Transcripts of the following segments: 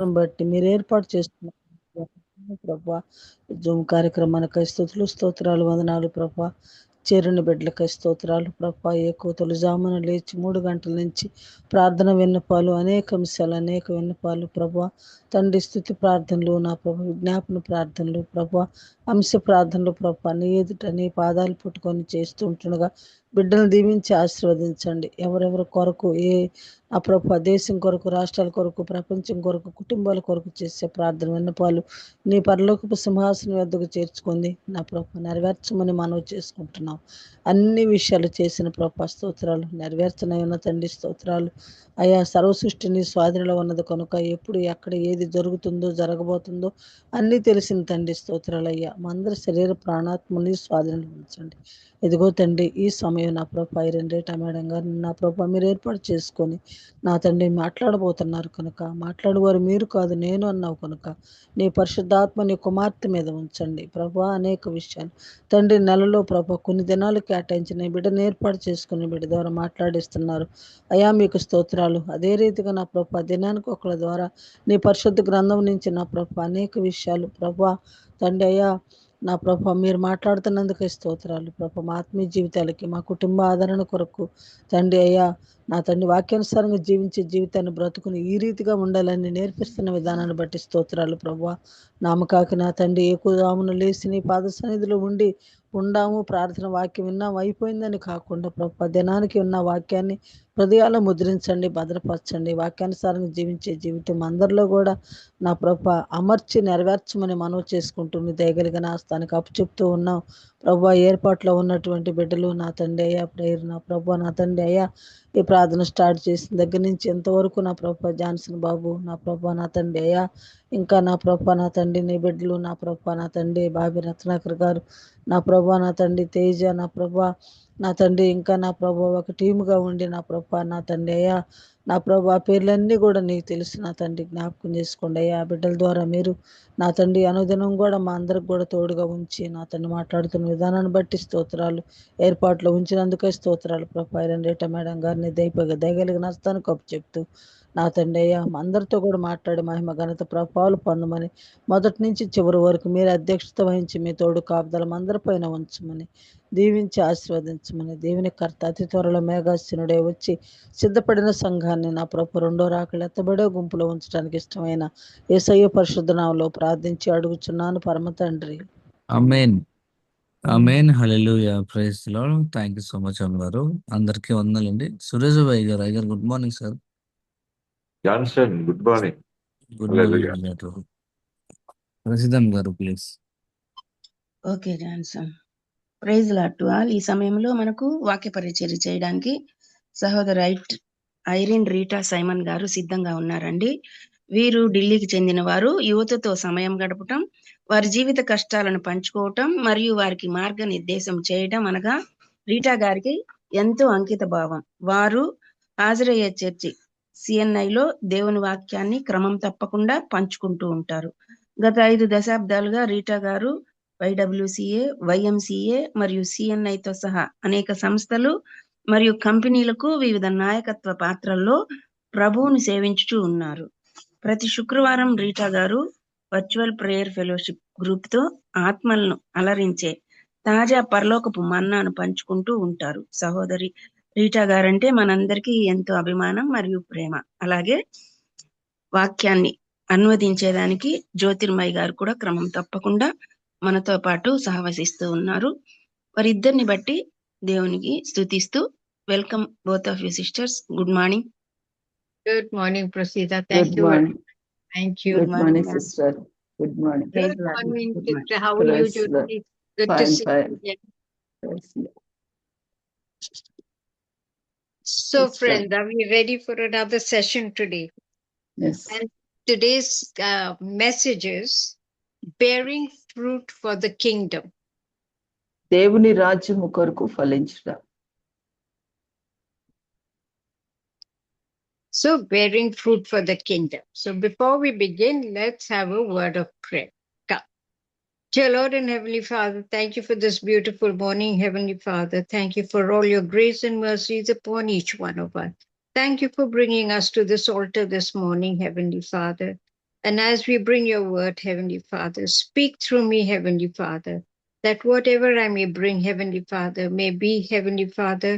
బట్టి మీరు ఏర్పాటు చేస్తున్నారు ప్రభా. జూమ్ కార్యక్రమానికి స్తుతులు స్తోత్రాలు వందనాలు ప్రభా. చేరిన బిడ్డలకై స్తోత్రాలు ప్రభా. ఏ కోతలు జామున లేచి 3 గంటల నుంచి ప్రార్థన విన్నపాలు, అనేక అంశాలు, అనేక విన్నపాలు ప్రభా. తండ్రి స్తుతి ప్రార్థనలు, నా ప్రభా విజ్ఞాపన ప్రార్థనలు ప్రభా, అంశ ప్రార్థనలు ప్రభా, నీ ఎదుట నీ పాదాలు పట్టుకొని చేస్తూ ఉంటుండగా బిడ్డలు దీవించి ఆశీర్వదించండి. ఎవరెవరి కొరకు ఆ ప్రభా దేశం కొరకు, రాష్ట్రాల కొరకు, ప్రపంచం కొరకు, కుటుంబాల కొరకు చేసే ప్రార్థన విన్నపాలు నీ పరలోకపు సింహాసనం వద్దకు చేర్చుకుంది నా ప్రభా నెరవేర్చమని మనవి చేసుకుంటున్నాం. అన్ని విషయాలు చేసిన ప్రభా స్తోత్రాలు. నెరవేర్చనైన తండ్రి స్తోత్రాలు. అయా సర్వ సృష్టిని స్వాధీనంలో ఉన్నది కనుక ఎప్పుడు ఎక్కడ ఏది జరుగుతుందో జరగబోతుందో అన్నీ తెలిసిన తండ్రి స్తోత్రాలు. అయ్యా మా అందరి శరీర ప్రాణాత్మని స్వాధీనంలో ఉంచండి. ఇదిగో తండ్రి ఈ సమయం నా ప్రభా ఐరన్ మేడం గారు నా ప్రభా మీరు ఏర్పాటు చేసుకొని నా తండ్రి మాట్లాడబోతున్నారు కనుక మాట్లాడేవారు మీరు కాదు నేను అన్నావు కనుక నీ పరిశుద్ధాత్మ నీ కుమార్తె మీద ఉంచండి ప్రభా. అనేక విషయాలు తండ్రి నెలలో ప్రభా కొన్ని దినాలు కేటాయించిన బిడ్డను ఏర్పాటు చేసుకుని బిడ్డ ద్వారా మాట్లాడిస్తున్నారు. అయా మీకు స్తోత్రాలు. అదే రీతిగా నా ప్రభా దినానికి ఒకళ్ళ ద్వారా నీ పరిశుద్ధ గ్రంథం నుంచి నా ప్రభా అనేక విషయాలు ప్రభా తండ్రి అయ్యా నా ప్రభా మీరు మాట్లాడుతున్నందుకే స్తోత్రాలు ప్రభా. మా ఆత్మీయ జీవితాలకి, మా కుటుంబ ఆదరణ కొరకు తండ్రి అయ్యా నా తండ్రి వాక్యానుసారంగా జీవించే జీవితాన్ని బ్రతుకుని ఈ రీతిగా ఉండాలని నేర్పిస్తున్న విధానాన్ని బట్టి స్తోత్రాలు ప్రభా. నామకాకి నా తండ్రి ఏకుదామును లేచి నీ పాద సన్నిధిలో ఉండాము, ప్రార్థన వాక్యం విన్నాము అయిపోయిందని కాకుండా ప్రభా దినానికి ఉన్న వాక్యాన్ని హృదయాల్లో ముద్రించండి, భద్రపరచండి. వాక్యానుసారంగా జీవించే జీవితం అందరిలో కూడా నా ప్రభా అమర్చి నెరవేర్చమని మనవి చేసుకుంటూ మీ దయగలిగిన ఆస్థానికి అప్పు చెప్తూ ఉన్నాం ప్రభా. ఏర్పాట్లో ఉన్నటువంటి బిడ్డలు నా తండ్రి అయ్యా ప్రేయర్ నా ప్రభా నా తండ్రి అయ్యా ఈ ప్రార్థన స్టార్ట్ చేసిన దగ్గర నుంచి ఎంతవరకు నా ప్రభా జాన్సన్ బాబు నా ప్రభా నా తండ్రి అయ్యా ఇంకా నా ప్రభా నా తండ్రి నీ బిడ్డలు నా ప్రభా నా తండ్రి బాబి రత్నాకర్ గారు నా ప్రభా నా తండ్రి తేజ నా ప్రభా నా తండ్రి ఇంకా నా ప్రభా ఒక టీముగా ఉండి నా ప్రభా నా తండ్రి అయ్యా నా ప్రభా పేర్లన్నీ కూడా నీకు తెలుసు నా తండ్రి జ్ఞాపకం చేసుకోండి అయ్యా. బిడ్డల ద్వారా మీరు నా తండ్రి అనుదినం కూడా మా అందరికి కూడా తోడుగా ఉంచి నా తండ్రి మాట్లాడుతున్న విధానాన్ని బట్టి స్తోత్రాలు. ఏర్పాట్లో ఉంచినందుకే స్తోత్రాలు ప్రభా. రేట మేడం గారిని దయగలిగిన నస్తాను కప్పు చెప్తూ నా తండ్రి అయ్యా అందరితో కూడా మాట్లాడి మహిమ ఘనత ప్రభావాలు పొందమని మొదటి నుంచి చివరి వరకు మీరు అధ్యక్షత వహించి మీ తోడు కాపుదలం అందరిపైన ఉంచమని దీవించి ఆశీర్వదించమని దేవుని కర్త అతి త్వరలో మేఘాసీనుడే వచ్చి సిద్ధపడిన సంఘాన్ని నా ప్రభు రెండో రాకలు ఎత్తబడే గుంపులో ఉంచడానికి ఇష్టమైన యేసయ్య పరిశుద్ధ నామములో ప్రార్థించి అడుగుచున్నాను పరమ తండ్రి. ఆమేన్. ఆమేన్. హల్లెలూయా. Praise the Lord. Thank you so much అమ్మగారు. అందరికీ వందనాలండి. సురేష్ భాయ్ గారు అయ్యగారు good morning sir. Johnson good morning. Good morning గారు. ప్రసిద్ధం గారు please. Okay Johnson. Praise Lord to all. ఈ సమయంలో మనకు వాక్య పరిచర్య చేయడానికి సహోదర ఐరిన్ రీటా సైమన్ గారు సిద్ధంగా ఉన్నారండి. వీరు ఢిల్లీకి చెందిన వారు. యువతతో సమయం గడపటం, వారి జీవిత కష్టాలను పంచుకోవటం మరియు వారికి మార్గనిర్దేశం చేయడం అనగా రీటా గారికి ఎంతో అంకిత భావం. వారు హాజరయ్యే చర్చి సిఎన్ఐలో దేవుని వాక్యాన్ని క్రమం తప్పకుండా పంచుకుంటూ ఉంటారు. గత 5 దశాబ్దాలుగా రీటా గారు వైడబ్ల్యూసిఏ, వైఎంసిఏ మరియు సిఎన్ఐతో సహా అనేక సంస్థలు మరియు కంపెనీలకు వివిధ నాయకత్వ పాత్రల్లో ప్రభువుని సేవించుచూ ఉన్నారు. ప్రతి శుక్రవారం రీటా గారు వర్చువల్ ప్రేయర్ ఫెలోషిప్ గ్రూప్ తో ఆత్మలను అలరించే తాజా పరలోకపు మన్నాను పంచుకుంటూ ఉంటారు. సహోదరి రీటా గారంటే మనందరికీ ఎంతో అభిమానం మరియు ప్రేమ. అలాగే వాక్యాన్ని అనువదించేదానికి జ్యోతిర్మయి గారు కూడా క్రమం తప్పకుండా మనతో పాటు సహవసిస్తూ ఉన్నారు. వారిద్దరిని బట్టి దేవునికి స్తుతిస్తూ welcome both of you sisters. Good morning. Good morning, Prasida. Thank Good you. morning. Thank you. Good morning, sister. Good morning. Praise Good the Lord. morning, Good morning. sister. How are you, Praise the Lord. Jyoti? Good to Fine, see fine. you. Praise the Lord. So, Yes, friends, are we ready for another session today? Yes. And today's message is bearing fruit for the kingdom. దేవుని రాజ్యము కొరకు ఫలించుట. So, bearing fruit for the kingdom. So, before we begin, let's have a word of prayer. Come. Dear Lord and Heavenly Father, thank you for this beautiful morning, Heavenly Father. Thank you for all your grace and mercies upon each one of us. Thank you for bringing us to this altar this morning, Heavenly Father. And as we bring your word, Heavenly Father, speak through me, Heavenly Father, that whatever I may bring, Heavenly Father, may be, Heavenly Father,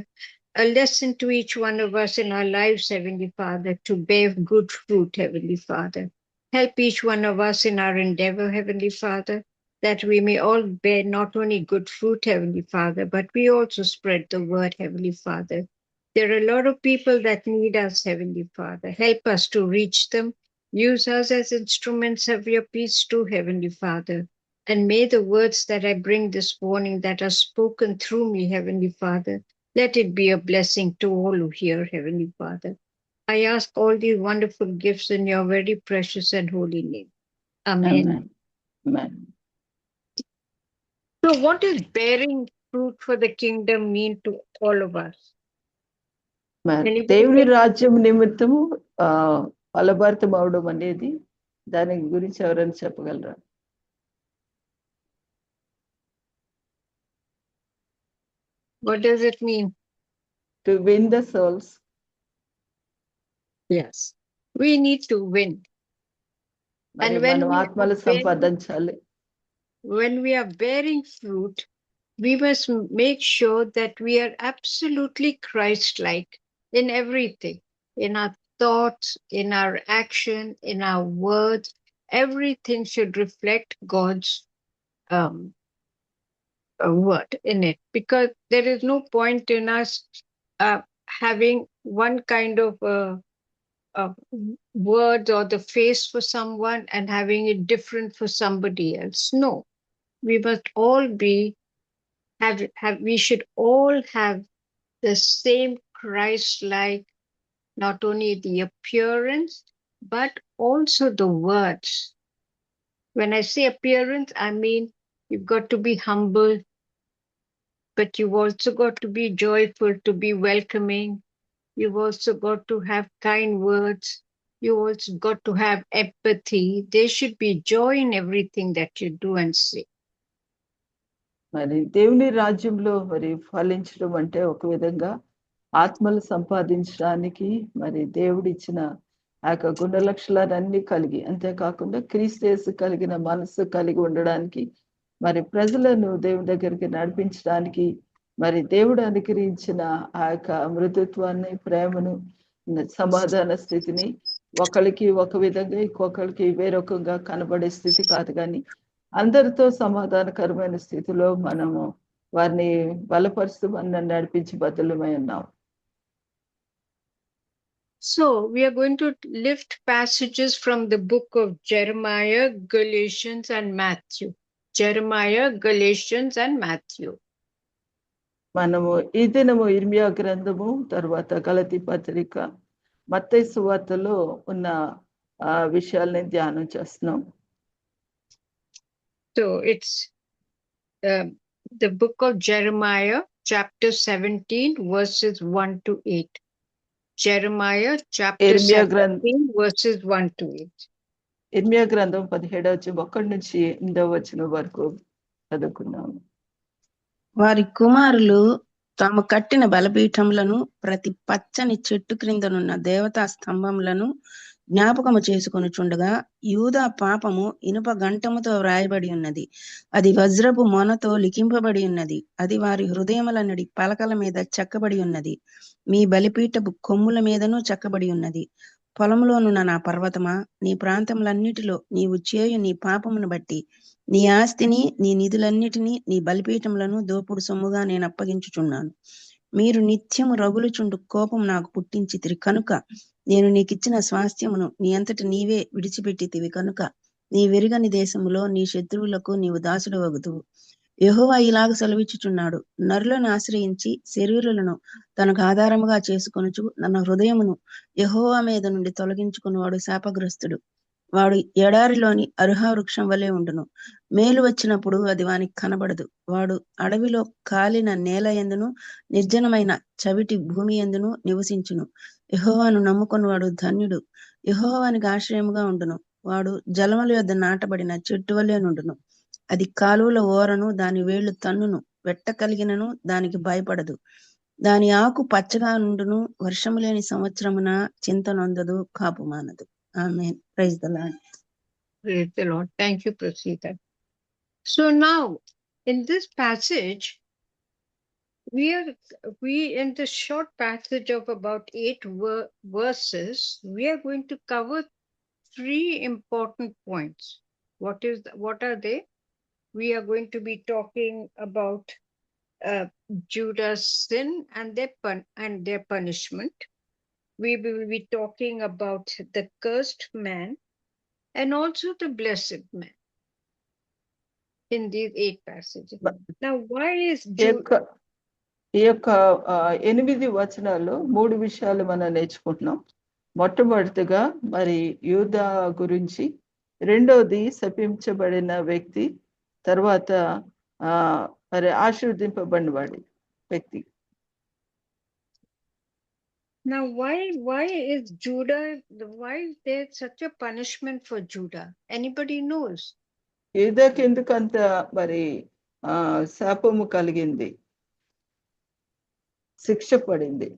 a lesson to each one of us in our lives, Heavenly Father, to bear good fruit, Heavenly Father. Help each one of us in our endeavor, Heavenly Father, that we may all bear not only good fruit, Heavenly Father, but we also spread the word, Heavenly Father. There are a lot of people that need us, Heavenly Father. Help us to reach them. Use us as instruments of your peace too, Heavenly Father. And may the words that I bring this morning that are spoken through me, Heavenly Father, let it be a blessing to all who hear, Heavenly Father. I ask all these wonderful gifts in your very precious and holy name. Amen. Amen. Amen. So what does bearing fruit for the kingdom mean to all of us? Anybody దేవుని can- రాజ్యం నిమిత్తము ఫలభరితం అవడం అనేది దాని గురించి ఎవరైనా చెప్పగలరా? What does it mean? To win the souls. Yes. We need to win. మరి And when మనం we ఆత్మలు are bearing- సంపాదించాలి. when we are bearing fruit, we must make sure that we are absolutely Christ-like in everything, in our thoughts, in our action, in our words. Everything should reflect God's word in it, because there is no point in us having one kind of words or the face for someone and having it different for somebody else. No, we must all be we should all have the same Christ-like, not only the appearance but also the words. When I say appearance, I mean you've got to be humble, but you've also got to be joyful, to be welcoming. You've also got to have kind words. You also got to have empathy. There should be joy in everything that you do and say. మరి దేవుని రాజ్యంలో మరి ఫలించడం అంటే ఒక విధంగా ఆత్మలు సంపాదించడానికి మరి దేవుడిచ్చిన ఆ యొక్క గుణ లక్షణాలన్నీ కలిగి, అంతేకాకుండా క్రీస్తు కలిగిన మనసు కలిగి ఉండడానికి, మరి ప్రజలను దేవుని దగ్గరికి నడిపించడానికి, మరి దేవుడు అనుగ్రహించిన ఆ యొక్క మృదుత్వాన్ని, ప్రేమను, సమాధాన స్థితిని ఒకరికి ఒక విధంగా ఇంకొకరికి వేరొకగా కనబడే స్థితి కాదు, కానీ అందరితో సమాధానకరమైన స్థితిలో మనము వారిని బలపరుస్తూ మనం నడిపించి బదులమై ఉన్నాం. So we are going to lift passages from the book of Jeremiah, Galatians, and Matthew. Jeremiah, Galatians, and Matthew. మనము ఈ దినము ఇర్మియా గ్రంథము, తర్వాత గలతీ పత్రిక, మత్తయి సువార్తలో ఉన్న విషయాల్ని ధ్యానం చేస్తున్నాం. So it's the book of Jeremiah, chapter 17, verses 1 to 8. Jeremiah, chapter ఇర్మియా 17, verses 1 to 8. ఇర్మియా గ్రంథం 17 నుంచి 8 వరకు చదువుకున్నాము. వారి కుమారులు తాము కట్టిన బలిపీఠములను, ప్రతి పచ్చని చెట్టు క్రిందనున్న దేవతా స్తంభములను జ్ఞాపకము చేసుకొనుచుండగా, యూదా పాపము ఇనుప గంటముతో వ్రాయబడి ఉన్నది, అది వజ్రపు మొనతో లిఖింపబడి ఉన్నది, అది వారి హృదయములనడి పలకల మీద చెక్కబడి ఉన్నది, మీ బలిపీఠపు కొమ్ముల మీదను చెక్కబడి ఉన్నది. పొలములోనున్న నా పర్వతమా, నీ ప్రాంతములన్నిటిలో నీవు చేయు నీ పాపమును బట్టి నీ ఆస్తిని, నీ నిధులన్నిటినీ, నీ బలిపీఠములను దోపుడు సొమ్ముగా నేను అప్పగించుచున్నాను. మీరు నిత్యము రగులుచుండు కోపం నాకు పుట్టించితిరి కనుక నేను నీకిచ్చిన స్వాస్థ్యమును నీ అంతట నీవే విడిచిపెట్టితివి కనుక నీ వెరుగని దేశములో నీ శత్రువులకు నీవు దాసుడు వగుదువు. యెహోవా ఇలాగ సెలవిచ్చుచున్నాడు, నరులను ఆశ్రయించి శరీరులను తనకు ఆధారముగా చేసుకొనుచు తన హృదయమును యెహోవా మీద నుండి తొలగించుకున్నవాడు శాపగ్రస్తుడు. వాడు ఎడారిలోని అరుహా వృక్షం వలె ఉండును, మేలు వచ్చినప్పుడు అది వానికి కనబడదు. వాడు అడవిలో కాలిన నేల యందును నిర్జనమైన చవిటి భూమి యందును నివసించును. యెహోవాను నమ్ముకొనివాడు ధన్యుడు, యెహోవానికి ఆశ్రయముగా ఉండును. వాడు జలముల యొద్ద నాటబడిన చెట్టు వలె నుండును, అది కాలువల ఓరను దాని వేళ్లు తన్నును, వెట్ట కలిగినను దానికి భయపడదు. దాని ఆకు పచ్చగా నుండును, వర్షము లేని సంవత్సరమున చింత నొందదు, కాపు మానదు. ఆమేన్. Praise the Lord. Praise the Lord. Thank you, Prasita. So now, in this passage, we in this short passage of about 8 verses, we are going to cover 3 important points. What are they? We are going to be talking about Judah's sin and their punishment. We will be talking about the cursed man and also the blessed man in these 8 passages. Now, why is ఈ యొక్క 8 వచనాల్లో 3 విషయాలు మనం నేర్చుకుంటున్నాం. మొట్టమొదటిగా మరి యూదా గురించి, రెండోది శపించబడిన వ్యక్తి, తర్వాత మరి ఆశీర్వదింపబడిన వాడి వ్యక్తి. Now, why is there such a punishment for Judah? Anybody knows? యూదాకి ఎందుకంత మరి శాపము కలిగింది, శిక్ష పడింది?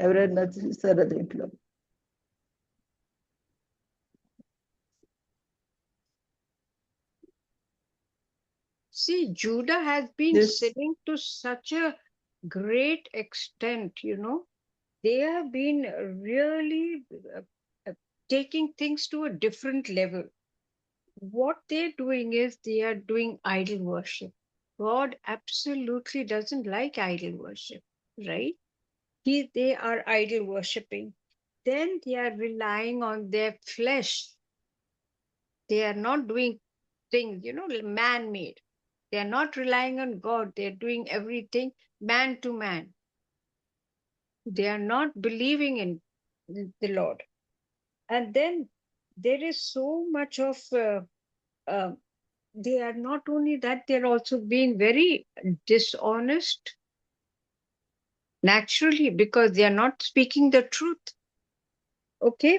ఎవరైనా చూసారా దీంట్లో? See, Judah has been sinning to such a great extent, they have been really taking things to a different level. What they're doing is they are doing idol worship. God absolutely doesn't like idol worship, right? They are idol worshipping. Then they are relying on their flesh. They are not doing things, man-made. They are not relying on God. They're doing everything man to man. They are not believing in the Lord. And then there is so much of, they are not only that, they're also being very dishonest, naturally, because they are not speaking the truth. Okay?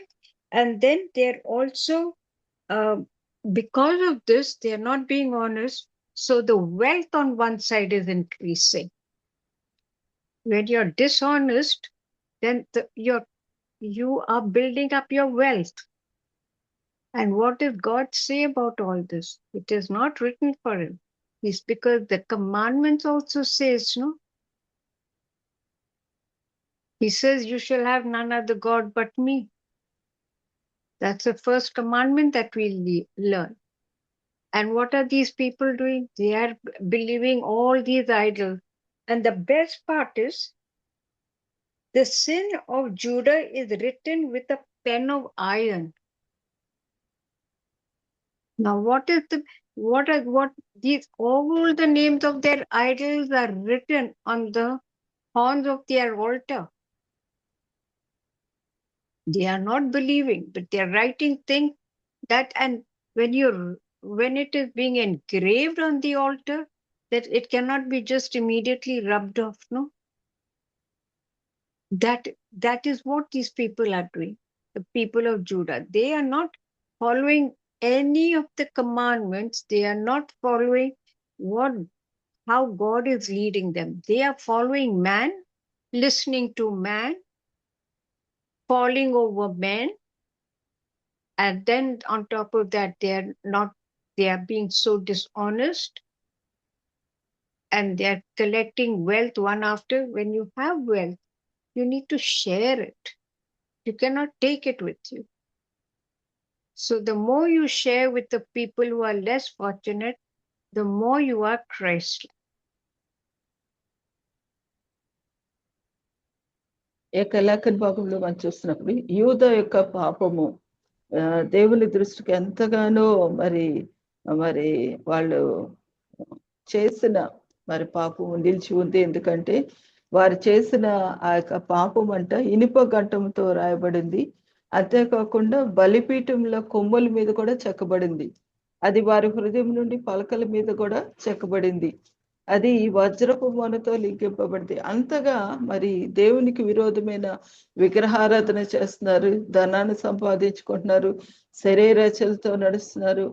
And then they're also, because of this, they are not being honest. So the wealth on one side is increasing. When you're dishonest, then you are building up your wealth. And what does God say about all this? It is not written for him. It's because the commandments also says, no? He says, you shall have none other God but me. That's the first commandment that we learn. And what are these people doing? They are believing all these idols. And the best part is, the sin of Judah is written with a pen of iron. Now, what these, all the names of their idols are written on the horns of their altar. They are not believing, but they are writing things that, and when it is being engraved on the altar, that it cannot be just immediately rubbed off, no? That is what these people are doing, the people of Judah. They are not following any of the commandments. They are not following how God is leading them. They are following man, listening to man, falling over men, and then on top of that, they are being so dishonest, and they are collecting wealth one after. When you have wealth, you need to share it. You cannot take it with you. So the more you share with the people who are less fortunate, the more you are Christ-like. ఏకలేఖన భాగంలో మనం చూస్తున్నప్పుడు యూదా యొక్క పాపము దేవుని దృష్టికి ఎంతగానో మరి వాళ్ళు చేసిన మరి పాపము నిలిచి ఉంది. ఎందుకంటే వారు చేసిన ఆ యొక్క పాపం అంట ఇనుప గంటంతో రాయబడింది. అంతేకాకుండా బలిపీఠంలో కొమ్ముల మీద కూడా చెక్కబడింది. అది వారి హృదయం నుండి పలకల మీద కూడా చెక్కబడింది. అది వజ్రపు మొనతో లింకింపబడింది. అంతగా మరి దేవునికి విరోధమైన విగ్రహారాధన చేస్తున్నారు, ధనాన్ని సంపాదించుకుంటున్నారు, శరీరచలతో నడుస్తున్నారు,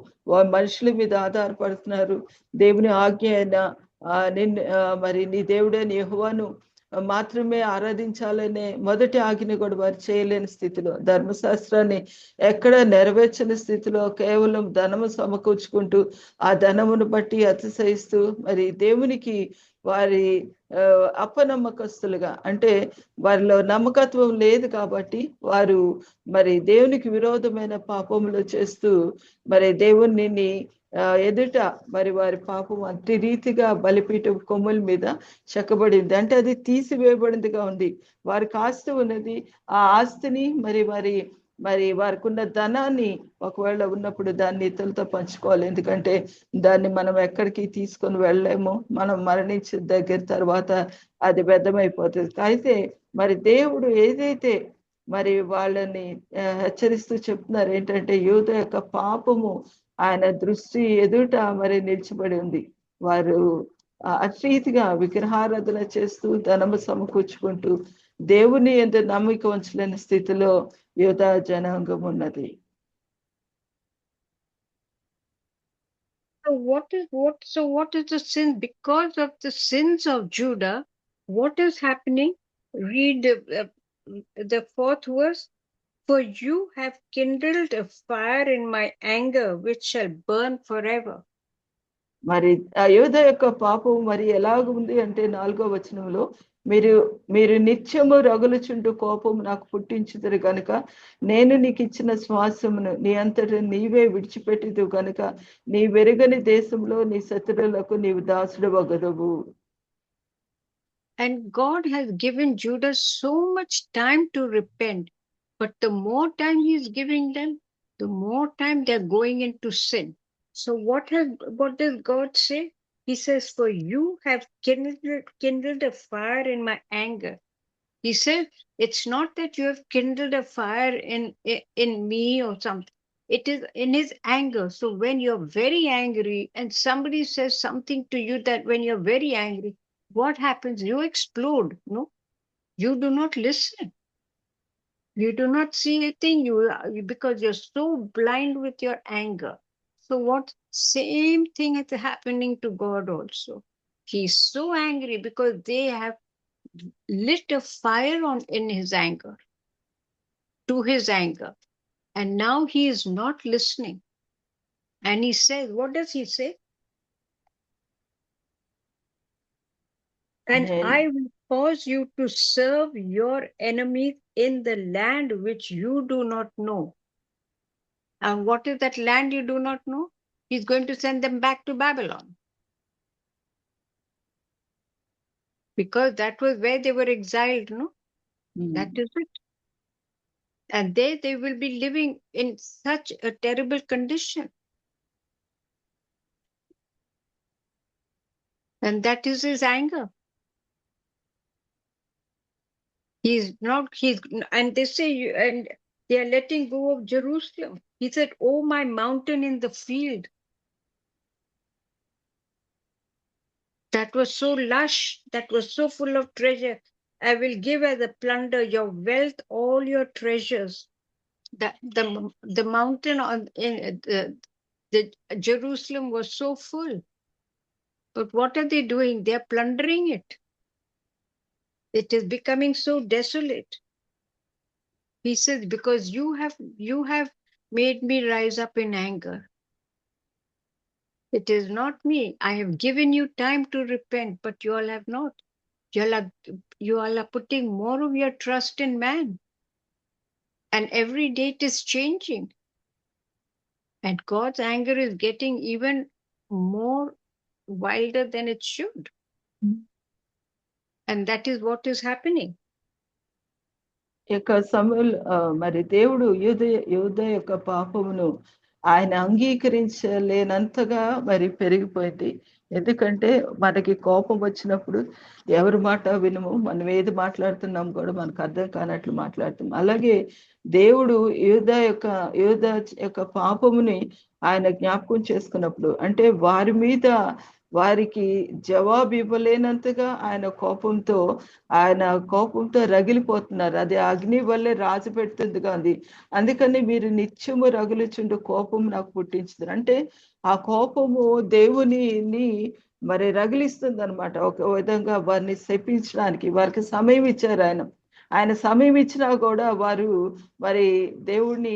మనుషుల మీద ఆధారపడుతున్నారు. దేవుని ఆజ్ఞ అయిన మరి నీ దేవుడైన యెహోవాను మాత్రమే ఆరాధించాలనే మొదటి ఆజ్ఞ కూడా వారు చేయలేని స్థితిలో, ధర్మశాస్త్రాన్ని ఎక్కడ నెరవేర్చని స్థితిలో కేవలం ధనము సమకూర్చుకుంటూ ఆ ధనమును బట్టి అతిశయిస్తూ మరి దేవునికి వారి అపనమ్మకస్తులుగా, అంటే వారిలో నమ్మకత్వం లేదు కాబట్టి వారు మరి దేవునికి విరోధమైన పాపములు చేస్తూ మరి దేవుని ఎదుట మరి వారి పాపం అట్టి రీతిగా బలిపీఠం కొమ్ముల మీద చెక్కబడింది. అంటే అది తీసివేయబడిందిగా ఉంది. వారికి ఆస్తి ఉన్నది, ఆ ఆస్తిని మరి వారికి ఉన్న ధనాన్ని ఒకవేళ ఉన్నప్పుడు దాన్ని ఇతరులతో పంచుకోవాలి. ఎందుకంటే దాన్ని మనం ఎక్కడికి తీసుకొని వెళ్ళలేము, మనం మరణించిన దగ్గర తర్వాత అది వ్యర్థమైపోతుంది. అయితే మరి దేవుడు ఏదైతే మరి వాళ్ళని హెచ్చరిస్తూ చెప్తున్నారు ఏంటంటే, యూద యొక్క పాపము ఆయన దృష్టి ఎదుట మరి నిలిచిబడి ఉంది. వారు అట్రీతిగా విగ్రహారాధన చేస్తూ ధనము సమకూర్చుకుంటూ దేవుని ఎంత నమ్మిక ఉంచలేని స్థితిలో యూదా జనాంగం ఉన్నది. So what is the sin? Because of the sins of Judah, what is happening? Read the 4th verse. For you have kindled a fire in my anger, which shall burn forever. మరి యూదా యొక్క పాపం మరి ఎలాగ ఉంది అంటే 4వ వచనంలో, మీరు నిత్యము రగులుచుంటూ కోపం నాకు పుట్టించుదురు గనుక నేను నీకు ఇచ్చిన శ్వాసమును నీ అంతట నీవే విడిచిపెట్టిదు గనుక నీ వెరుగని దేశంలో నీ శత్రువులకు నీవు దాసుడు వగదవు. And God has given Judah so much time to repent, but the more time he is giving them, the more time they are going into sin. So what does God say? He says, for you have kindled a fire in my anger. He said, it's not that you have kindled a fire in me or something. It is in his anger. So when you're very angry and somebody says something to you, that when you're very angry, what happens? You explode. No, you do not listen. You do not see a thing, because you're so blind with your anger. So what? Same thing is happening to God also. He's so angry because they have lit a fire in his anger, to his anger. And now he is not listening. And he says, what does he say? And I will cause you to serve your enemies in the land which you do not know. And what is that land you do not know? He's going to send them back to Babylon. Because that was where they were exiled, no? That is it. And they will be living in such a terrible condition. And that is his anger. And they say, and they are letting go of Jerusalem. He said, oh, my mountain in the field, that was so lush, that was so full of treasure, I will give as a plunder your wealth, all your treasures. The mountain the Jerusalem was so full. But what are they doing? They are plundering it. It is becoming so desolate. He says, because you have made me rise up in anger. It is not me. I have given you time to repent, but you all have not. You all are putting more of your trust in man. And every day it is changing. And God's anger is getting even more wilder than it should. And that is what is happening. యొక్క సమయంలో మరి దేవుడు యూద యొక్క పాపమును ఆయన అంగీకరించలేనంతగా మరి పెరిగిపోయింది. ఎందుకంటే మనకి కోపం వచ్చినప్పుడు ఎవరి మాట వినము, మనం ఏది మాట్లాడుతున్నాం కూడా మనకు అర్థం కానట్లు మాట్లాడుతున్నాం. అలాగే దేవుడు యూద యొక్క పాపముని ఆయన జ్ఞాపకం చేసుకున్నప్పుడు, అంటే వారికి జవాబు ఇవ్వలేనంతగా ఆయన కోపంతో రగిలిపోతున్నారు. అది అగ్ని వల్లే రాజు పెడుతుంది కాదు. అందుకని మీరు నిత్యము రగులుచుండు కోపం నాకు పుట్టించుతారు. అంటే ఆ కోపము దేవుని మరి రగిలిస్తుంది అనమాట. ఒక విధంగా వారిని శపించడానికి వారికి సమయం ఇచ్చారు ఆయన సమయం ఇచ్చినా కూడా వారు మరి దేవుణ్ణి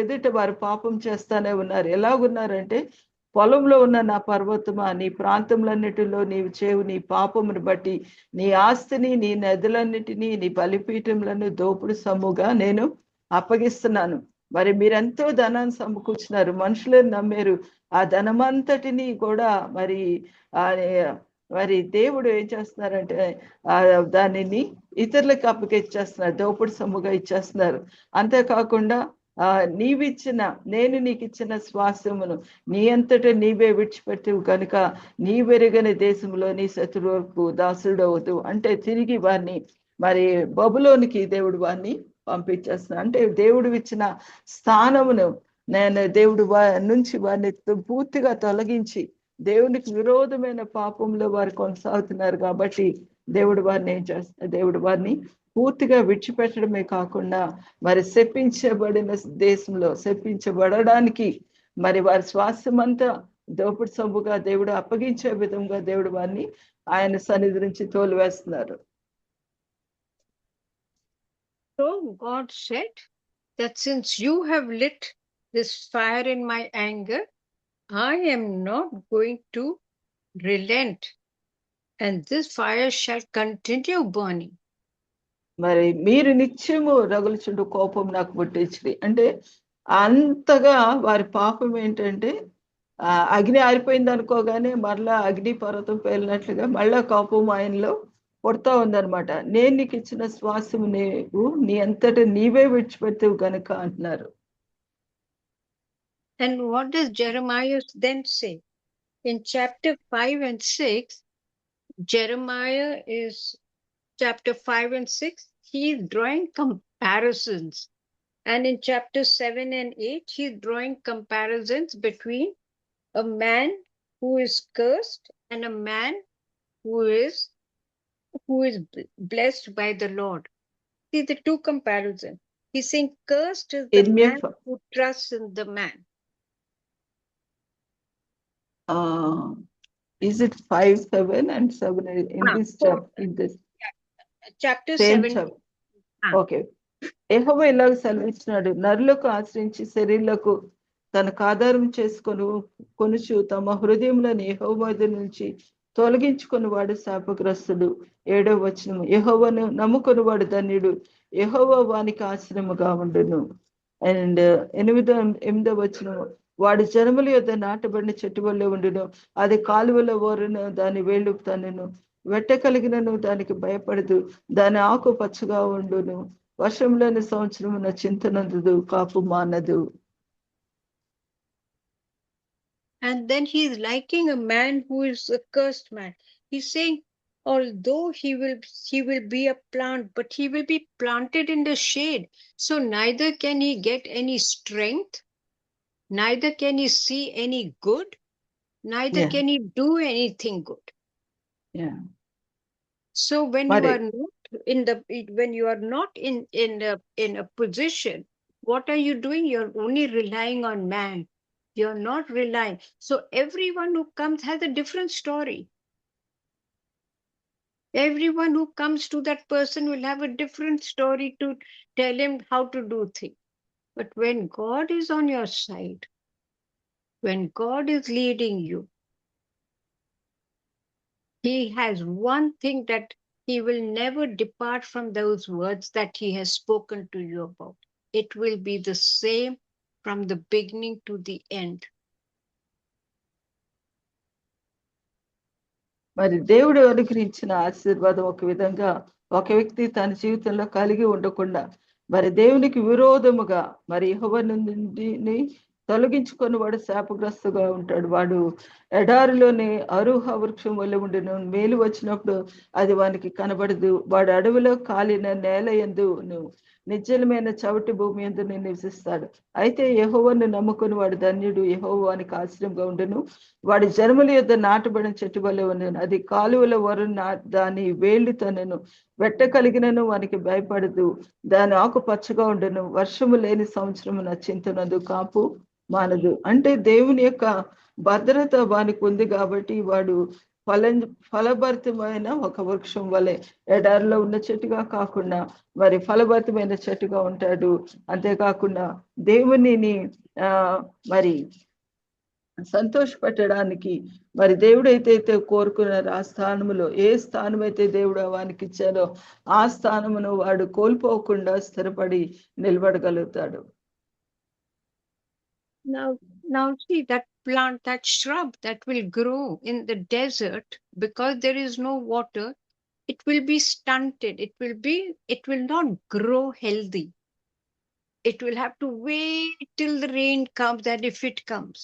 ఎదుట వారు పాపం చేస్తానే ఉన్నారు. ఎలాగున్నారంటే, పొలంలో ఉన్న నా పర్వతమా, నీ ప్రాంతములన్నిటిలో నీవు చేవు నీ పాపమును బట్టి నీ ఆస్తిని, నీ నదులన్నిటినీ, నీ బలిపీఠములను దోపుడు సొమ్ముగా నేను అప్పగిస్తున్నాను. మరి మీరెంతో ధనాన్ని సమకూర్చున్నారు, మనుషులను నమ్మారు. ఆ ధనమంతటిని కూడా మరి దేవుడు ఏం చేస్తున్నారంటే దానిని ఇతరులకు అప్పగిచ్చేస్తున్నారు, దోపుడు సొమ్ముగా ఇచ్చేస్తున్నారు. అంతేకాకుండా నేను నీకు ఇచ్చిన శ్వాసమును నీ అంతటా నీవే విడిచిపెట్టవు కనుక నీ వెరుగని దేశంలో నీ శత్రువులకు దాసుడవద్దు అంటే తిరిగి వారిని మరి బబులోనికి దేవుడు వారిని పంపించేస్తున్నాడు. అంటే దేవుడు ఇచ్చిన స్థానమును దేవుడు నుంచి వారిని పూర్తిగా తొలగించి దేవునికి విరోధమైన పాపంలో వారు కొనసాగుతున్నారు. కాబట్టి దేవుడు వారిని ఏం చేస్తారు, దేవుడు వారిని పూర్తిగా విడిచిపెట్టడమే కాకుండా మరి శపించబడిన దేశంలో శపించబడడానికి మరి వారి స్వాస్థ్యమంతా దోపుడు సొమ్ముగా దేవుడు అప్పగించే విధంగా దేవుడు వారిని ఆయన సన్నిధి నుంచి తోలివేస్తున్నారు. So God said that since you have lit this fire in my anger, I am not going to relent, and this fire shall continue burning. మరి మీరు నిత్యము రగులుచుండు కోపం నాకు పుట్టించింది అంటే అంతగా వారి పాపం ఏంటంటే అగ్ని ఆరిపోయింది అనుకోగానే మరలా అగ్ని పర్వతం పేలినట్లుగా మళ్ళా కోపం ఆయనలో పుడతా ఉందన్నమాట. నేను నీకు ఇచ్చిన శ్వాసము నీవు నీ అంతటా నీవే విడిచిపెడతావు కనుక అంటున్నారు. And what does Jeremiah then say? In chapter 5 and 6, Jeremiah is chapter 5 and 6, he is drawing comparisons. And in chapter 7 and 8, he is drawing comparisons between a man who is cursed and a man who is blessed by the Lord. See the two comparisons. He's saying cursed is the man who trusts in the man. Is it 5, 7 and 7 in this chapter? In this chapter 7. Okay. యెహోవా ఇలాగ సెలవిచ్చినాడు, నరులకు ఆశ్రయించి శరీరులకు తనకు ఆధారం కొనుచు తమ హృదయంలోని యెహోవా నుంచి తొలగించుకుని వాడు శాపగ్రస్తుడు. 7వ వచనం, యెహోవాను నమ్ముకుని వాడు ధన్యుడు, యెహోవా వానికి ఆశ్రయముగా ఉండును. అండ్ 8వ వచనం, వాడి జనముల యొద్ద నాటబడిన చెట్టు వల్లే ఉండును, అది కాలువలో ఓరును, దాని వేళ్ళు తనను వెట్ట కలిగినను దానికి భయపడదు, దాని ఆకు పచ్చగా ఉండును, వర్షంలోని సంవత్సరమున చింతనందుదు, కాపు మానదు. And then he is liking a man who is a cursed man. He's saying, although he will be a plant, but he will be planted in the shade. So neither can he get any strength, neither can he see any good, neither can he do anything good. Yeah. So when you are not in a position, what are you doing? You're only relying on man. You're not relying. So everyone who comes has a different story. Everyone who comes to that person will have a different story to tell him how to do things. But when God is on your side, when God is leading you, he has one thing that he will never depart from those words that he has spoken to you about. It will be the same from the beginning to the end. మరి దేవుడు అనుగ్రహించిన ఆశీర్వాదం ఒక విధంగా ఒక వ్యక్తి తన జీవితంలో కలిగి ఉండకుండా మరి దేవునికి విరోధముగా మరి యెహోవా నుండి తొలగించుకొని వాడు శాపగ్రస్తుగా ఉంటాడు. వాడు ఎడారిలోని అరుహ వృక్షం వల్ల ఉండును, మేలు వచ్చినప్పుడు అది వానికి కనబడదు, వాడు అడవిలో కాలిన నేల యందు నిశ్చలమైన చవటి భూమి యందు నివసిస్తాడు. అయితే యెహోవాను నమ్ముకుని వాడు ధన్యుడు, యెహోవా వానికి ఆశ్రయంగా ఉండును, వాడి జన్మల యొద్ద నాటబడిన చెట్టు వల్లే ఉండును, అది కాలువల వరుణ దాని వేళ్ళు తనను వెట్ట కలిగినను వానికి భయపడదు, దాని ఆకు పచ్చగా ఉండును, వర్షము లేని సంవత్సరము చింతనందు, కాపు మానదు. అంటే దేవుని యొక్క భద్రత వానికి ఉంది కాబట్టి వాడు ఫలభరితమైన ఒక వృక్షం వలె ఎడారిలో ఉన్న చెట్టుగా కాకుండా మరి ఫలభరితమైన చెట్టుగా ఉంటాడు. అంతేకాకుండా దేవునిని మరి సంతోషపెట్టడానికి మరి దేవుడు అయితే కోరుకున్నారు ఆ స్థానములో ఏ స్థానం అయితే దేవుడు వానికి ఇచ్చారో ఆ స్థానమును వాడు కోల్పోకుండా స్థిరపడి నిలబడగలుగుతాడు. Now see that plant, that shrub that will grow in the desert, because there is no water, it will be stunted. It will not grow healthy. It will have to wait till the rain comes, and if it comes,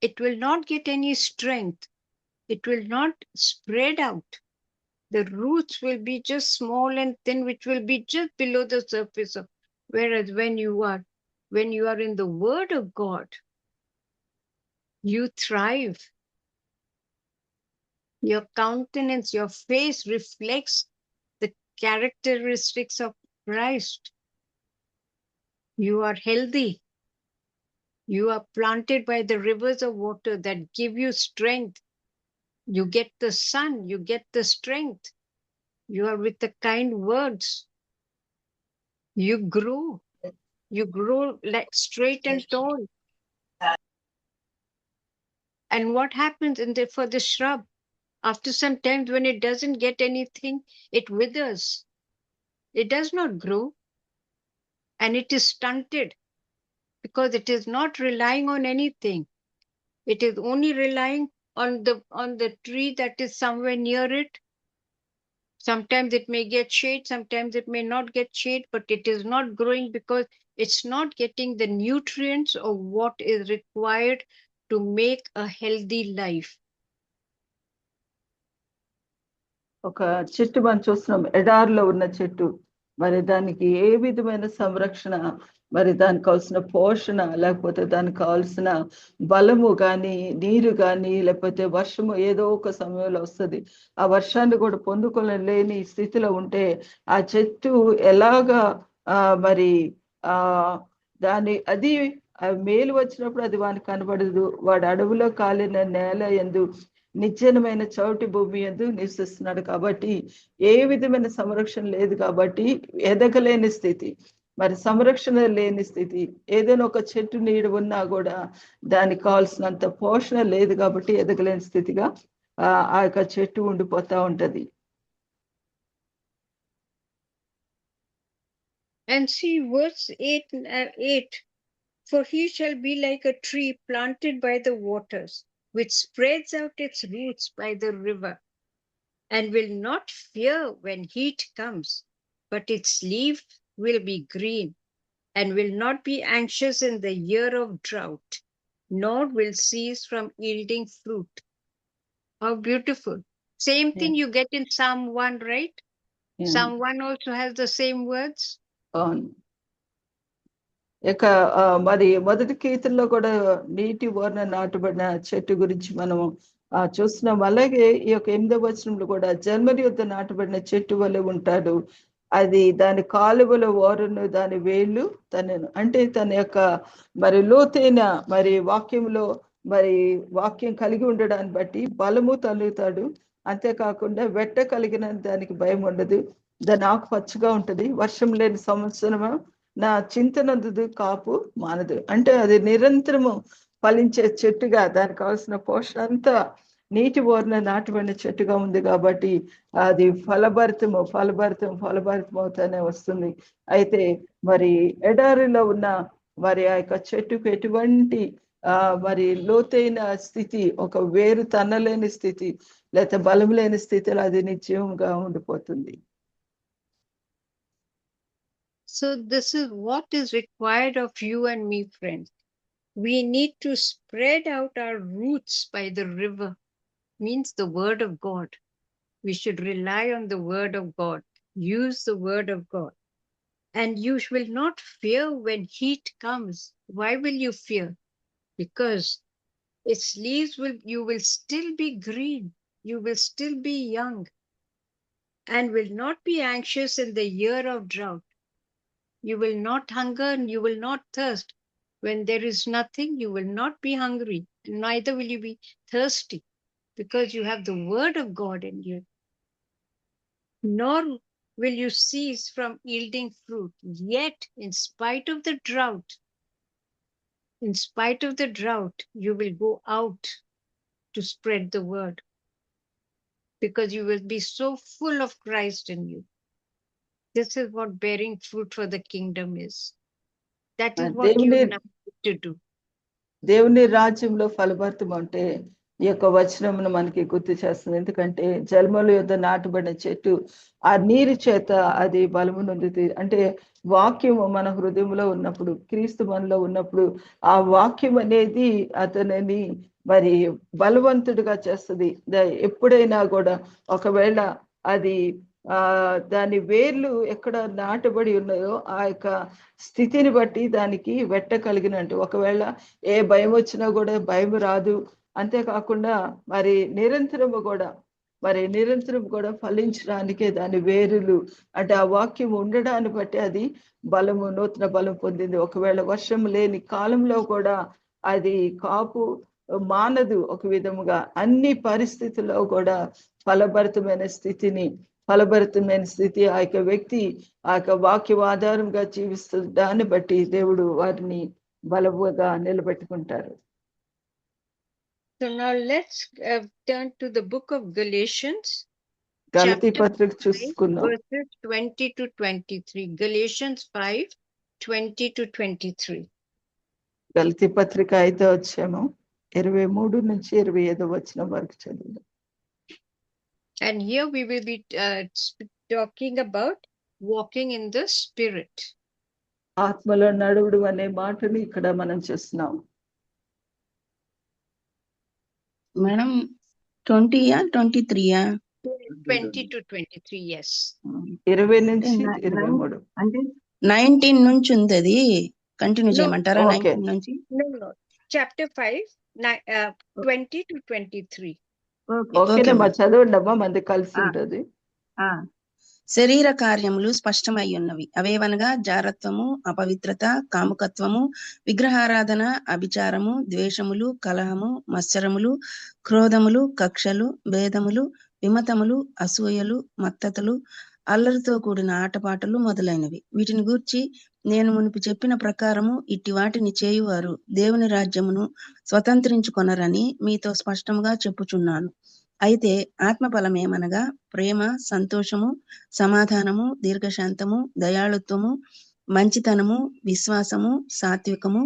it will not get any strength. It will not spread out. The roots will be just small and thin, which will be just below the surface of. Whereas when you are in the Word of God, you thrive. Your countenance, your face reflects the characteristics of Christ. You are healthy. You are planted by the rivers of water that give you strength. You get the sun, you get the strength. You are with the kind words. You grow. You grow like straight and tall. And what happens for the shrub? After some time, when it doesn't get anything, it withers. It does not grow. And it is stunted because it is not relying on anything. It is only relying on the tree that is somewhere near it. Sometimes it may get shade, sometimes it may not get shade, but it is not growing because it's not getting the nutrients of what is required to make a healthy life. ఒక చెట్టు మనం చూస్తున్నాం, ఎడారిలో ఉన్న చెట్టు. మరి దానికి ఏ విధమైన సంరక్షణ, మరి దానికి కావాల్సిన పోషణ, లేకపోతే దానికి కావాల్సిన బలము కానీ, నీరు కానీ, లేకపోతే వర్షము ఏదో ఒక సమయంలో వస్తుంది. ఆ వర్షాన్ని కూడా పొందుకోలేని స్థితిలో ఉంటే ఆ చెట్టు ఎలాగా మరి అది మేలు వచ్చినప్పుడు అది వానికి కనబడదు. వాడు అడవిలో కాలిన నేల యందు నిశ్చలమైన చౌటి భూమి యందు నివసిస్తున్నాడు. కాబట్టి ఏ విధమైన సంరక్షణ లేదు కాబట్టి ఎదగలేని స్థితి, మరి సంరక్షణ లేని స్థితి. ఏదైనా ఒక చెట్టు నీడ ఉన్నా కూడా దానికి కావాల్సినంత పోషణ లేదు కాబట్టి ఎదగలేని స్థితిగా ఆ యొక్క చెట్టు ఉండిపోతా ఉంటది. And see verse 8, for he shall be like a tree planted by the waters, which spreads out its roots by the river, and will not fear when heat comes, but its leaf will be green, and will not be anxious in the year of drought, nor will cease from yielding fruit. How beautiful. Same thing you get in Psalm 1, right? Psalm 1 also has the same words. అవును. ఇక మరి మొదటి కీర్తనలో కూడా నీటి ఓర్న నాటబడిన చెట్టు గురించి మనం చూస్తున్నాం. అలాగే ఈ యొక్క 8వ వచనంలో కూడా జర్మనీ యొద్ద నాటబడిన చెట్టు వలె ఉంటాడు. అది దాని కాలువల ఓరను, దాని వేళ్ళు అంటే తన యొక్క మరి లోతైన మరి వాక్యంలో మరి వాక్యం కలిగి ఉండడాన్ని బట్టి బలము తలుగుతాడు. అంతేకాకుండా వెట్ట కలిగిన దానికి భయం ఉండదు. దాని ఆకు పచ్చగా ఉంటది. వర్షం లేని సంవత్సరము నా చింతనందు కాపు మానదు. అంటే అది నిరంతరము ఫలించే చెట్టుగా, దానికి కావాల్సిన పోషణ అంతా నీటి ఓర్న నాటబడిన చెట్టుగా ఉంది కాబట్టి అది ఫలభరితం అవుతానే వస్తుంది. అయితే మరి ఎడారిలో ఉన్న మరి ఆ యొక్క చెట్టుకు ఎటువంటి మరి లోతైన స్థితి, ఒక వేరు తన్నలేని స్థితి, లేకపోతే బలం లేని స్థితిలో అది నిత్యంగా ఉండిపోతుంది. So this is what is required of you and me, friends. We need to spread out our roots by the river, means the word of God. We should rely on the word of God, use the word of God. And you will not fear when heat comes. Why will you fear? Because its leaves you will still be green, you will still be young, and will not be anxious in the year of drought. You will not hunger and you will not thirst. When there is nothing, you will not be hungry, neither will you be thirsty, because you have the word of God in you. Nor will you cease from yielding fruit. Yet, in spite of the drought, you will go out to spread the word, because you will be so full of Christ in you. This is what bearing fruit for the kingdom is. That is what you దేవుని now need to do. దేవుని రాజ్యంలో ఫలభరితం అంటే ఈ యొక్క వచనమును మనకి గుర్తు చేస్తుంది. ఎందుకంటే జలముల యొద్ద నాటబడిన చెట్టు ఆ నీరు చేత అది బలము నొందుతుంది. అంటే వాక్యము మన హృదయంలో ఉన్నప్పుడు, క్రీస్తు మనలో ఉన్నప్పుడు ఆ వాక్యం అనేది అతనిని మరి బలవంతుడిగా చేస్తుంది. ఎప్పుడైనా కూడా ఒకవేళ అది దాని వేర్లు ఎక్కడ నాటబడి ఉన్నాయో ఆ యొక్క స్థితిని బట్టి దానికి వెట్ట కలిగినట్టు. ఒకవేళ ఏ భయం వచ్చినా కూడా భయం రాదు. అంతేకాకుండా మరి నిరంతరం కూడా ఫలించడానికే దాని వేరులు అంటే ఆ వాక్యం ఉండడాన్ని బట్టి అది బలము, నూతన బలం పొందింది. ఒకవేళ వర్షం లేని కాలంలో కూడా అది కాపు మానదు. ఒక విధముగా అన్ని పరిస్థితుల్లో కూడా ఫలభరితమైన స్థితి ఆ యొక్క వ్యక్తి ఆ యొక్క వాక్యం ఆధారంగా జీవిస్తుంది. దాన్ని బట్టి దేవుడు వారిని బలముగా నిలబెట్టుకుంటారు. So now let's turn to the book of Galatians, గలతీ chapter పత్రిక 5, చూసుకున్నాం. verses 20 to 23. Galatians 5, 20 to 23. గలతీ పత్రిక 5వ అధ్యాయం 23 నుంచి 25వ వచనం వరకు చదువుదాం. And here we will be talking about walking in the Spirit. ఆత్మలో నడువుడు అనే మాటని ఇక్కడ మనం చేస్తున్నాం. మేడం 20యా 23యా? 20 to 23, yes. 20 నుంచి 23. అంటే 19 నుంచి ఉంది, అది కంటిన్యూ చేయమంటారా? Okay. 19 నుంచి No. Chapter 5, 20 to 23. ఓకేనమ్మా, చదవండి అమ్మా, మంది కలిసి ఉంటుంది. శరీర కార్యములు స్పష్టమై ఉన్నవి. అవేవనగా జారత్వము, అపవిత్రత, కాముకత్వము, విగ్రహారాధన, అభిచారము, ద్వేషములు, కలహము, మత్సరములు, క్రోధములు, కక్షలు, భేదములు, విమతములు, అసూయలు, మత్తతలు, అల్లరితో కూడిన ఆటపాటలు మొదలైనవి. వీటిని గూర్చి నేను మునుపు చెప్పిన ప్రకారము ఇట్టి వాటిని చేయువారు దేవుని రాజ్యమును స్వతంత్రించుకొనరని మీతో స్పష్టముగా చెప్పుచున్నాను. అయితే ఆత్మఫలమేమనగా ప్రేమ, సంతోషము, సమాధానము, దీర్ఘశాంతము, దయాళుత్వము, మంచితనము, విశ్వాసము, సాత్వికము,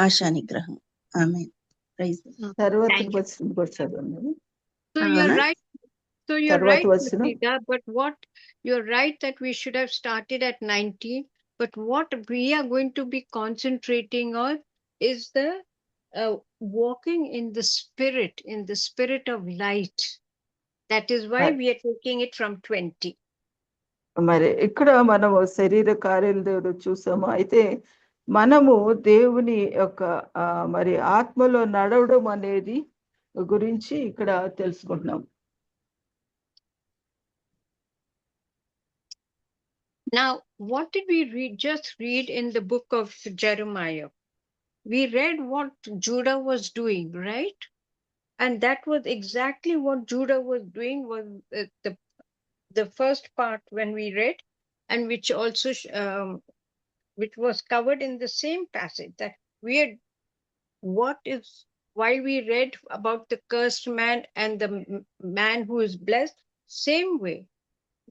ఆశానిగ్రహం. ఆమేన్. Praise the Lord. తర్వాత Thank you. వచనం కూడా చదవండి. So you're Avana? right. So you're తర్వాత right, వచనం. Sita, but what you're right that we should have started at 19. But what we are going to be concentrating on is the walking in the spirit of light. That is why we are taking it from 20. మరి ఇక్కడ మనము శరీర కార్యాల దేవుడు చూసాము. అయితే మనము దేవుని యొక్క మరి ఆత్మలో నడవడం అనేది గురించి ఇక్కడ తెలుసుకుంటున్నాం. Now, what did we just read in the book of Jeremiah? We read what Judah was doing, right? And that was exactly what Judah was doing, was the first part when we read, and which also which was covered in the same passage, that while we read about the cursed man and the man who is blessed, same way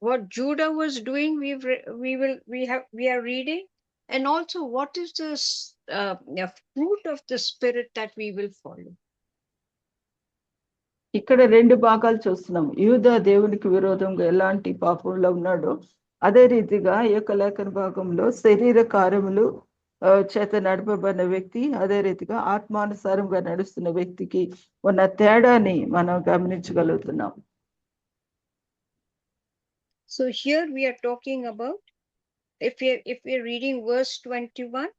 what Judah was doing we are reading, and also what is the fruit of the spirit that we will follow. ఇక్కడ 2 భాగాలు చూస్తున్నాం. యూదా దేవునికి విరోధంగా ఎలాంటి పాపంలో ఉన్నాడో, అదే రీతిగా ఈ యొక్క లేఖన భాగంలో శరీర కార్యములు చేత నడపబడిన వ్యక్తి, అదే రీతిగా ఆత్మానుసారంగా నడుస్తున్న వ్యక్తికి ఉన్న తేడాని మనం గమనించగలుగుతున్నాం. So here we are talking about, if we're reading verse 21,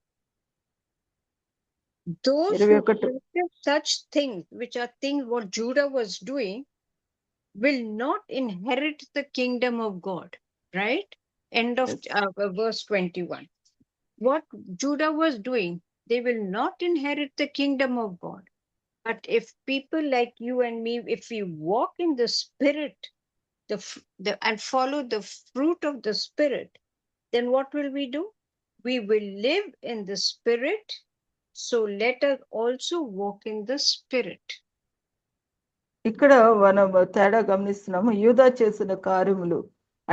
those who practice such things, which are things what Judah was doing, will not inherit the kingdom of God, right? End of verse 21. What Judah was doing, they will not inherit the kingdom of God. But if people like you and me, if we walk in the Spirit, and follow the fruit of the Spirit, then what will we do? We will live in the Spirit. So let us also walk in the Spirit. ఇక్కడ మనం తేడా గమనిస్తున్నాము. యూదా చేసిన కార్యములు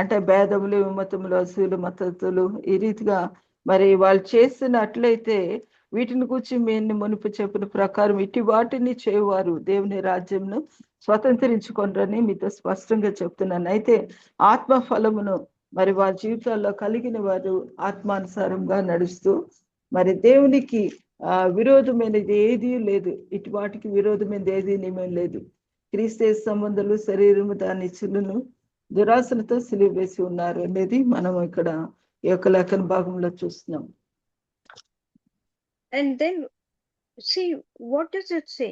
అంటే భేదములు, విమతములు, అసూలు, మతతులు ఈ రీతిగా మరి వాళ్ళు చేసినట్లయితే వీటిని గురించి మేము మునుపు చెప్పిన ప్రకారం ఇటు వాటిని చేయవారు దేవుని రాజ్యంను స్వతంత్రించుకుంటారని మీతో స్పష్టంగా చెప్తున్నాను. అయితే ఆత్మ ఫలమును మరి వారి జీవితాల్లో కలిగిన వారు ఆత్మానుసారంగా నడుస్తూ మరి దేవునికి విరోధమైనది ఏదీ లేదు, ఇటు వాటికి విరోధమైనది ఏదీ నియమం లేదు. క్రీస్తు సంబంధాలు శరీరము దాని ఇచ్చులను దురాశలతో సిలువ వేసి ఉన్నారు అనేది మనం ఇక్కడ ఈ యొక్క లేఖన భాగంలో చూస్తున్నాం. And then see, what does it say?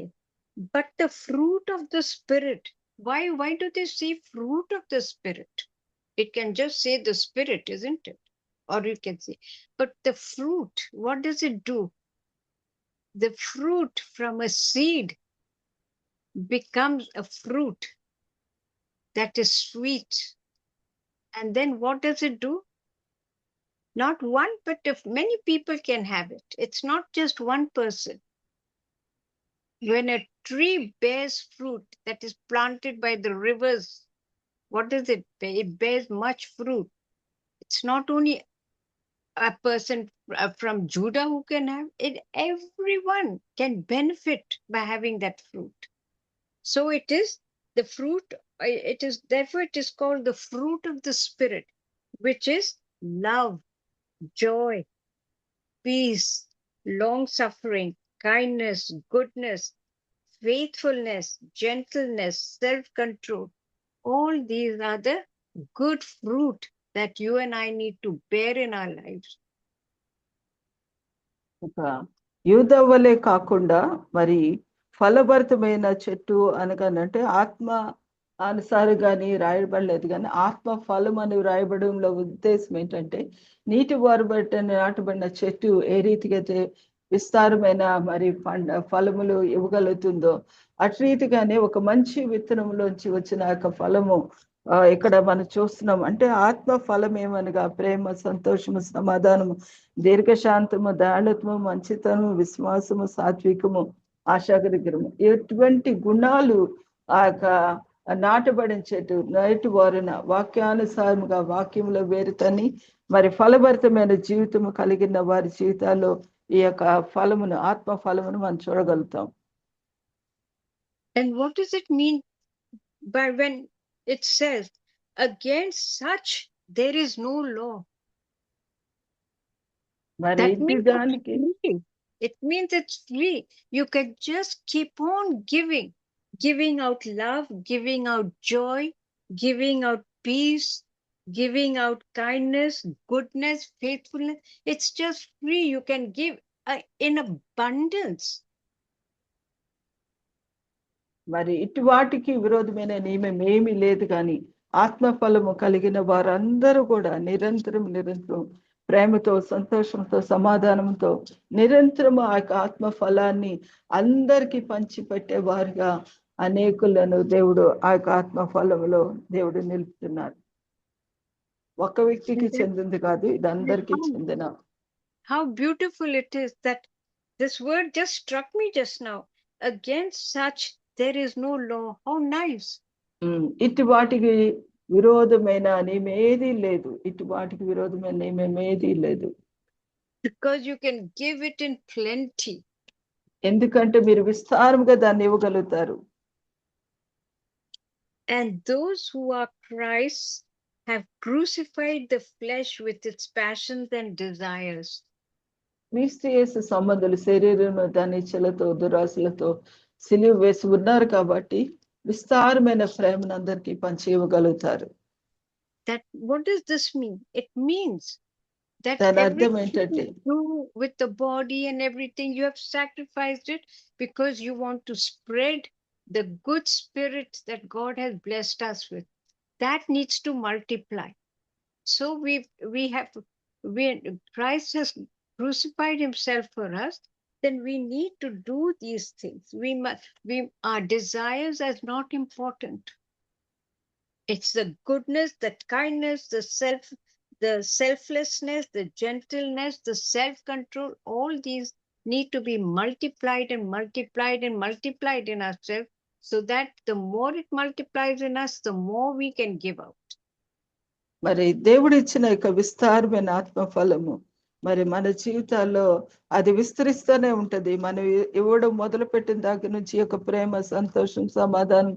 But the fruit of the Spirit. Why do they say fruit of the Spirit? It can just say the Spirit, isn't it? Or you can say, but the fruit, what does it do? The fruit from a seed becomes a fruit that is sweet. And then what does it do? Not one, but if many people can have it. It's not just one person. When a tree bears fruit that is planted by the rivers, what does it bear? It bears much fruit. It's not only a person from Judah who can have it, everyone can benefit by having that fruit. So it is the fruit, therefore it is called the fruit of the Spirit, which is love, joy, peace, long-suffering, kindness, goodness, faithfulness, gentleness, self-control. All these are the good fruit that you and I need to bear in our lives. యూదా వలే కాకుండా మరి ఫలభరితమైన చెట్టు అనగానంటే ఆత్మ అనుసారంగాని రాయబడలేదు, కానీ ఆత్మ ఫలం అని రాయబడంలో ఉద్దేశం ఏంటంటే నీటి వారబట్టిన నాటబడిన చెట్టు ఏ రీతిగా అయితే విస్తారమైన మరి ఫలములు ఇవ్వగలుగుతుందో అటు రీతిగానే ఒక మంచి విత్తనంలోంచి వచ్చిన యొక్క ఫలము ఇక్కడ మనం చూస్తున్నాం. అంటే ఆత్మ ఫలం ఏమనగా ప్రేమ, సంతోషము, సమాధానము, దీర్ఘశాంతము, దయాళత్వము, మంచితనము, విశ్వాసము, సాత్వికము, ఆశాగరిగ్రము, ఎటువంటి గుణాలు ఆ యొక్క నాటబడిన చెట్టు నైట్ వారిన వాక్యానుసారముగా వాక్యంలో వేరుతని మరి ఫలభరితమైన జీవితము కలిగిన వారి జీవితాల్లో ఈ యొక్క ఫలమును, ఆత్మ ఫలమును మనం చూడగలుగుతాం. And what does it mean by when it says, against such there is no law? మరి That ఇంటి means దానికి it means it's free. You can just keep on giving out love, giving out joy, giving out peace, giving out kindness, goodness, faithfulness. It's just free. You can give in abundance. మరి ఇటు వాటికి విరోధమైన నియమం ఏమీ లేదు, కానీ ఆత్మఫలము కలిగిన వారందరూ కూడా నిరంతరం ప్రేమతో, సంతోషంతో, సమాధానంతో నిరంతరం ఆ యొక్క ఆత్మ ఫలాన్ని అందరికీ పంచిపెట్టే వారుగా అనేకులను దేవుడు ఆ యొక్క ఆత్మ ఫలములో దేవుడు నిలుపుతున్నారు. ఒక వ్యక్తికి చెందింది కాదు, ఇది అందరికీ చెందిన. How beautiful it is that this word just struck me just now. Against such there is no law. How nice. ఇటు వాటికి విరోధమైన నియమేది లేదు, ఇటు వాటికి విరోధమైన నియమేది లేదు. Because you can give it in plenty. ఎందుకంటే మీరు విస్తారంగా దాన్ని ఇవ్వగలుగుతారు. And those who are Christ have crucified the flesh with its passions and desires. క్రీస్తు యేసు సంబంధులు శరీరం దాని ఇచ్చలతో దురాశలతో సిలువ వేసి ఉన్నారు కాబట్టి విస్తారమైన ప్రేమను అందరికీ పంచి ఇవ్వగలుగుతారు. That what does this mean? It means that దాని అర్థం everything ఏంటంటే you do with the body and everything, you have sacrificed it because you want to spread the good spirit that God has blessed us with. That needs to multiply. So Christ has crucified himself for us, then we need to do these things. Our desires are not important. It's the goodness, the kindness, the selflessness, the gentleness, the self-control. All these need to be multiplied and multiplied and multiplied in ourselves, so that the more it multiplies in us, the more we can give out. మరి దేవుడు ఇచ్చిన యొక్క విస్తారమైన ఆత్మ ఫలము మరి మన జీవితాల్లో అది విస్తరిస్తూనే ఉంటది. మనం ఇవ్వడం మొదలు పెట్టిన దగ్గర నుంచి యొక్క ప్రేమ, సంతోషం, సమాధానం,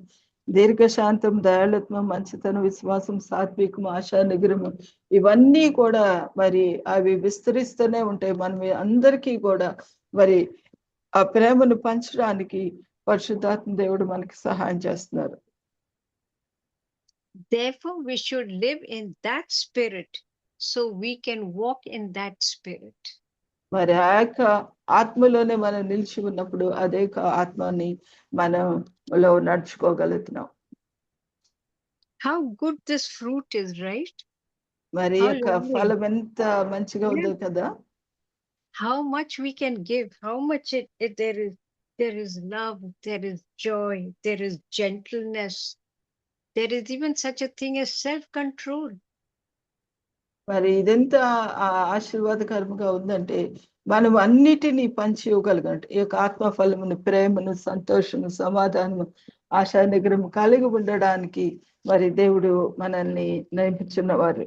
దీర్ఘశాంతం, దయాళుత్వం, మంచితనం, విశ్వాసం, సాత్వికం, ఆశా నిగ్రహం, ఇవన్నీ కూడా మరి అవి విస్తరిస్తూనే ఉంటాయి. మనం అందరికీ కూడా మరి ఆ ప్రేమను పంచడానికి పరిశుద్ధాత్మ దేవుడు మనకి సహాయం చేస్తున్నారు. Therefore, we should live in that spirit so we can walk in that spirit. మరి ఆ యొక్క ఆత్మలోనే మనం నిలిచి ఉన్నప్పుడు అదే ఆత్మని మనలో నడుచుకోగలుగుతున్నాం. How good this fruit is, right? మరి How యొక్క lovely. ఫలం ఎంత మంచిగా ఉందో కదా. How much we can give, how much there is love, there is joy, there is gentleness, there is even such a thing as self-control. మరి ఇదెంత ఆశీర్వాదకరంగా ఉందంటే మనం అన్నిటినీ పంచి ఇవ్వగలగంట. ఈ యొక్క ఆత్మ ఫలమును, ప్రేమను, సంతోషము, సమాధానము, ఆశా నిగ్రహం కలిగి ఉండడానికి మరి దేవుడు మనల్ని నడిపించున్నవారు.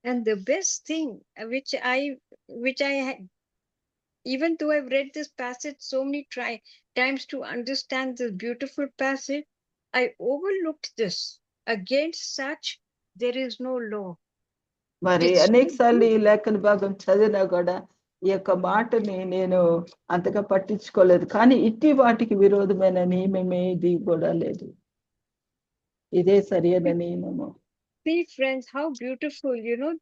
And the best thing which I had, even though I've read this passage so many times to understand this beautiful passage, I overlooked this. Against such there is no law. మరి It's so అనేక సార్లు good. ఈ లేఖన భాగం చదివినా కూడా ఈ యొక్క మాటని నేను అంతగా పట్టించుకోలేదు. కానీ ఇట్టి వాటికి విరోధమైన నియమమే ఇది కూడా లేదు. ఇదే సరైన నియమము. See, friends, how beautiful,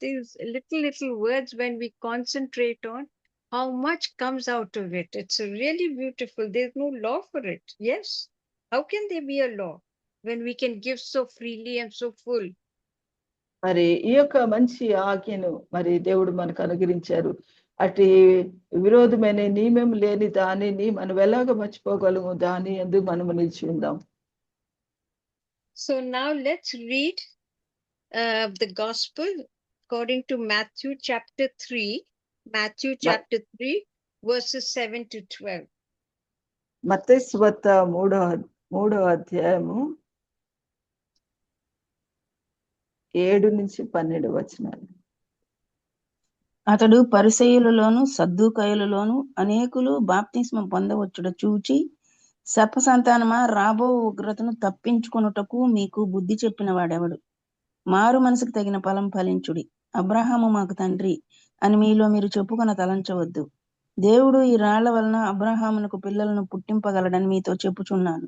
these little words, when we concentrate on, how much comes out of it. It's really beautiful. There's no law for it. Yes. How can there be a law when we can give so freely and so full? మరి ఈ యొక్క మంచి ఆజ్ఞను మరి దేవుడు మనకు అనుగ్రహించారు. అటు విరోధమైన నియమం లేని దానిని మనం ఎలాగ మర్చిపోగలము? దాని ఎందుకు మనం నిలిచి ఉందాం. So now let's read the gospel according to Matthew chapter 3. Matthew chapter 3, verses 7 to 12. మత్తయి సువార్త 3వ అధ్యాయము 7 నుంచి 12 వచనాలు. అతడు పరిసయ్యులలోను సద్దూకయులలోను అనేకులు బాప్తిస్మం పొందవచ్చుట చూచి, సర్పసంతానమా, రాబో ఉగ్రతను తప్పించుకొనుటకు మీకు బుద్ధి చెప్పిన వాడెవడు? మారు మనసుకు తగిన ఫలం ఫలించుడి. అబ్రహాము మాకు తండ్రి అని మీలో మీరు చెప్పుకొన తలంచవద్దు. దేవుడు ఈ రాళ్ల వలన అబ్రహామునకు పిల్లలను పుట్టింపగలడని మీతో చెప్పుచున్నాను.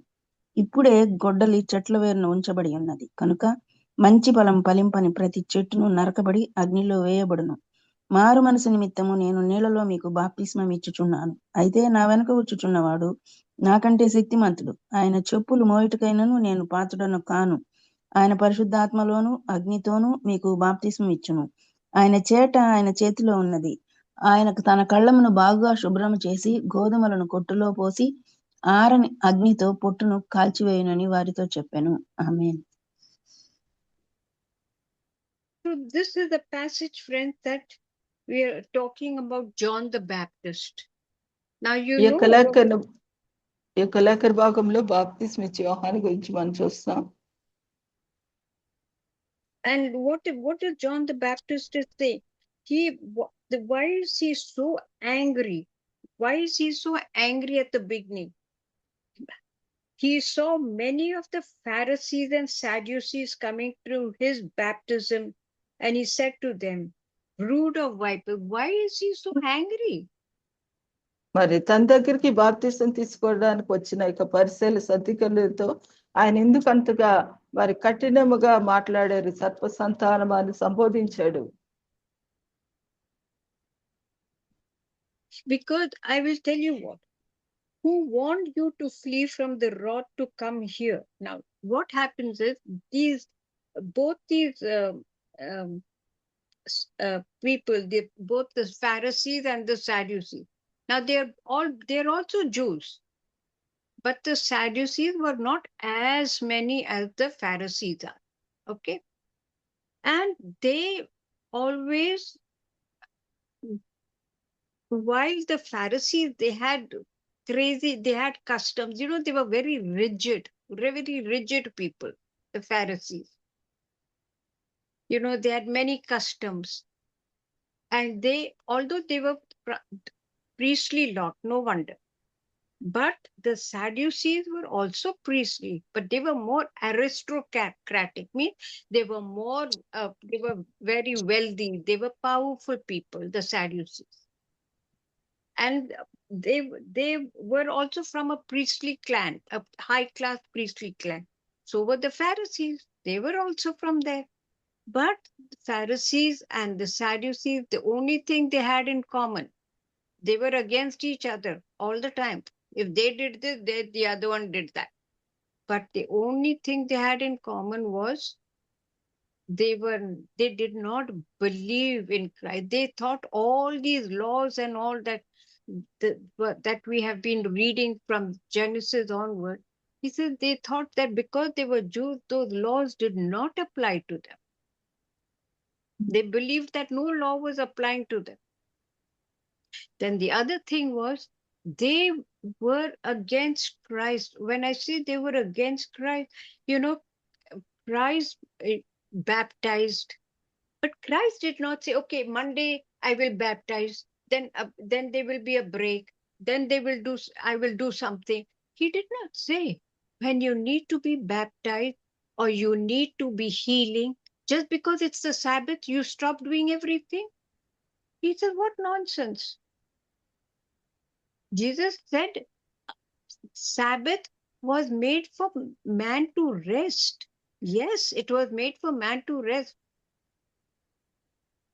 ఇప్పుడే గొడ్డలి చెట్ల వేరున ఉంచబడి ఉన్నది కనుక మంచి ఫలం ఫలింపని ప్రతి చెట్టును నరకబడి అగ్నిలో వేయబడును. మారు మనసు నిమిత్తము నేను నీళ్లలో మీకు బాప్తిస్మం ఇచ్చుచున్నాను. అయితే నా వెనుక వచ్చుచున్నవాడు నాకంటే శక్తిమంతుడు. ఆయన చెప్పులు మోయుటకైనను నేను పాత్రుడను కాను. ఆయన పరిశుద్ధాత్మలోను అగ్నితోనూ మీకు బాప్తిస్మం ఇచ్చును. ఆయన చేట ఆయన చేతిలో ఉన్నది. ఆయనకు తన కళ్ళమును బాగుగా శుభ్రము చేసి గోధుమలను కొట్టులో పోసి ఆరని అగ్నితో పొట్టును కాల్చివేయునని వారితో చెప్పెను. ఆమేన్. So this is the passage, friends, that we are talking about John the Baptist. Now ఈ you యొక్క లేఖన భాగంలో బాప్తిస్మం ఇచ్చే యోహాను గురించి మనం చూస్తాం. And what does John the Baptist say? Why is he so angry? Why is he so angry at the beginning? He saw many of the Pharisees and Sadducees coming through his baptism, and he said to them, "Brood of vipers, why is he so angry?" మరి తన దగ్గరికి బాప్తిసం తీసుకోవడానికి వచ్చిన యొక్క పరిసయ్యుల సద్దుకయులతో ఆయన ఎందుకు అంతగా మరి కఠినముగా మాట్లాడారు? సర్ప సంతానమాన్ని సంబోధించాడు. Because I will tell you who warned you to flee from the rod to come here? Now, what happens is both these people, both the Pharisees and the Sadducees. Now they're also Jews, but the Sadducees were not as many as the Pharisees are. Okay, and they always, while the Pharisees, they had customs, they were very rigid people, the Pharisees. They had many customs, and although they were priestly lot, no wonder. But the Sadducees were also priestly, but they were more aristocratic, means they were very wealthy, they were powerful people, the Sadducees. And they were also from a priestly clan, a high-class priestly clan. So were the Pharisees. They were also from there. But the Pharisees and the Sadducees, the only thing they had in common, they were against each other all the time. If they did this, the other one did that. But the only thing they had in common was they did not believe in Christ. They thought all these laws and all that we have been reading from Genesis onward, he said they thought that because they were Jews, those laws did not apply to them. They believed that no law was applying to them. Then the other thing was they were against Christ. When I say they were against Christ, Christ baptized, but Christ did not say, okay, Monday I will baptize, then there will be a break, then I will do something. He did not say, when you need to be baptized or you need to be healing, just because it's the Sabbath, you stop doing everything. He said, what nonsense. Jesus said, Sabbath was made for man to rest. Yes, it was made for man to rest.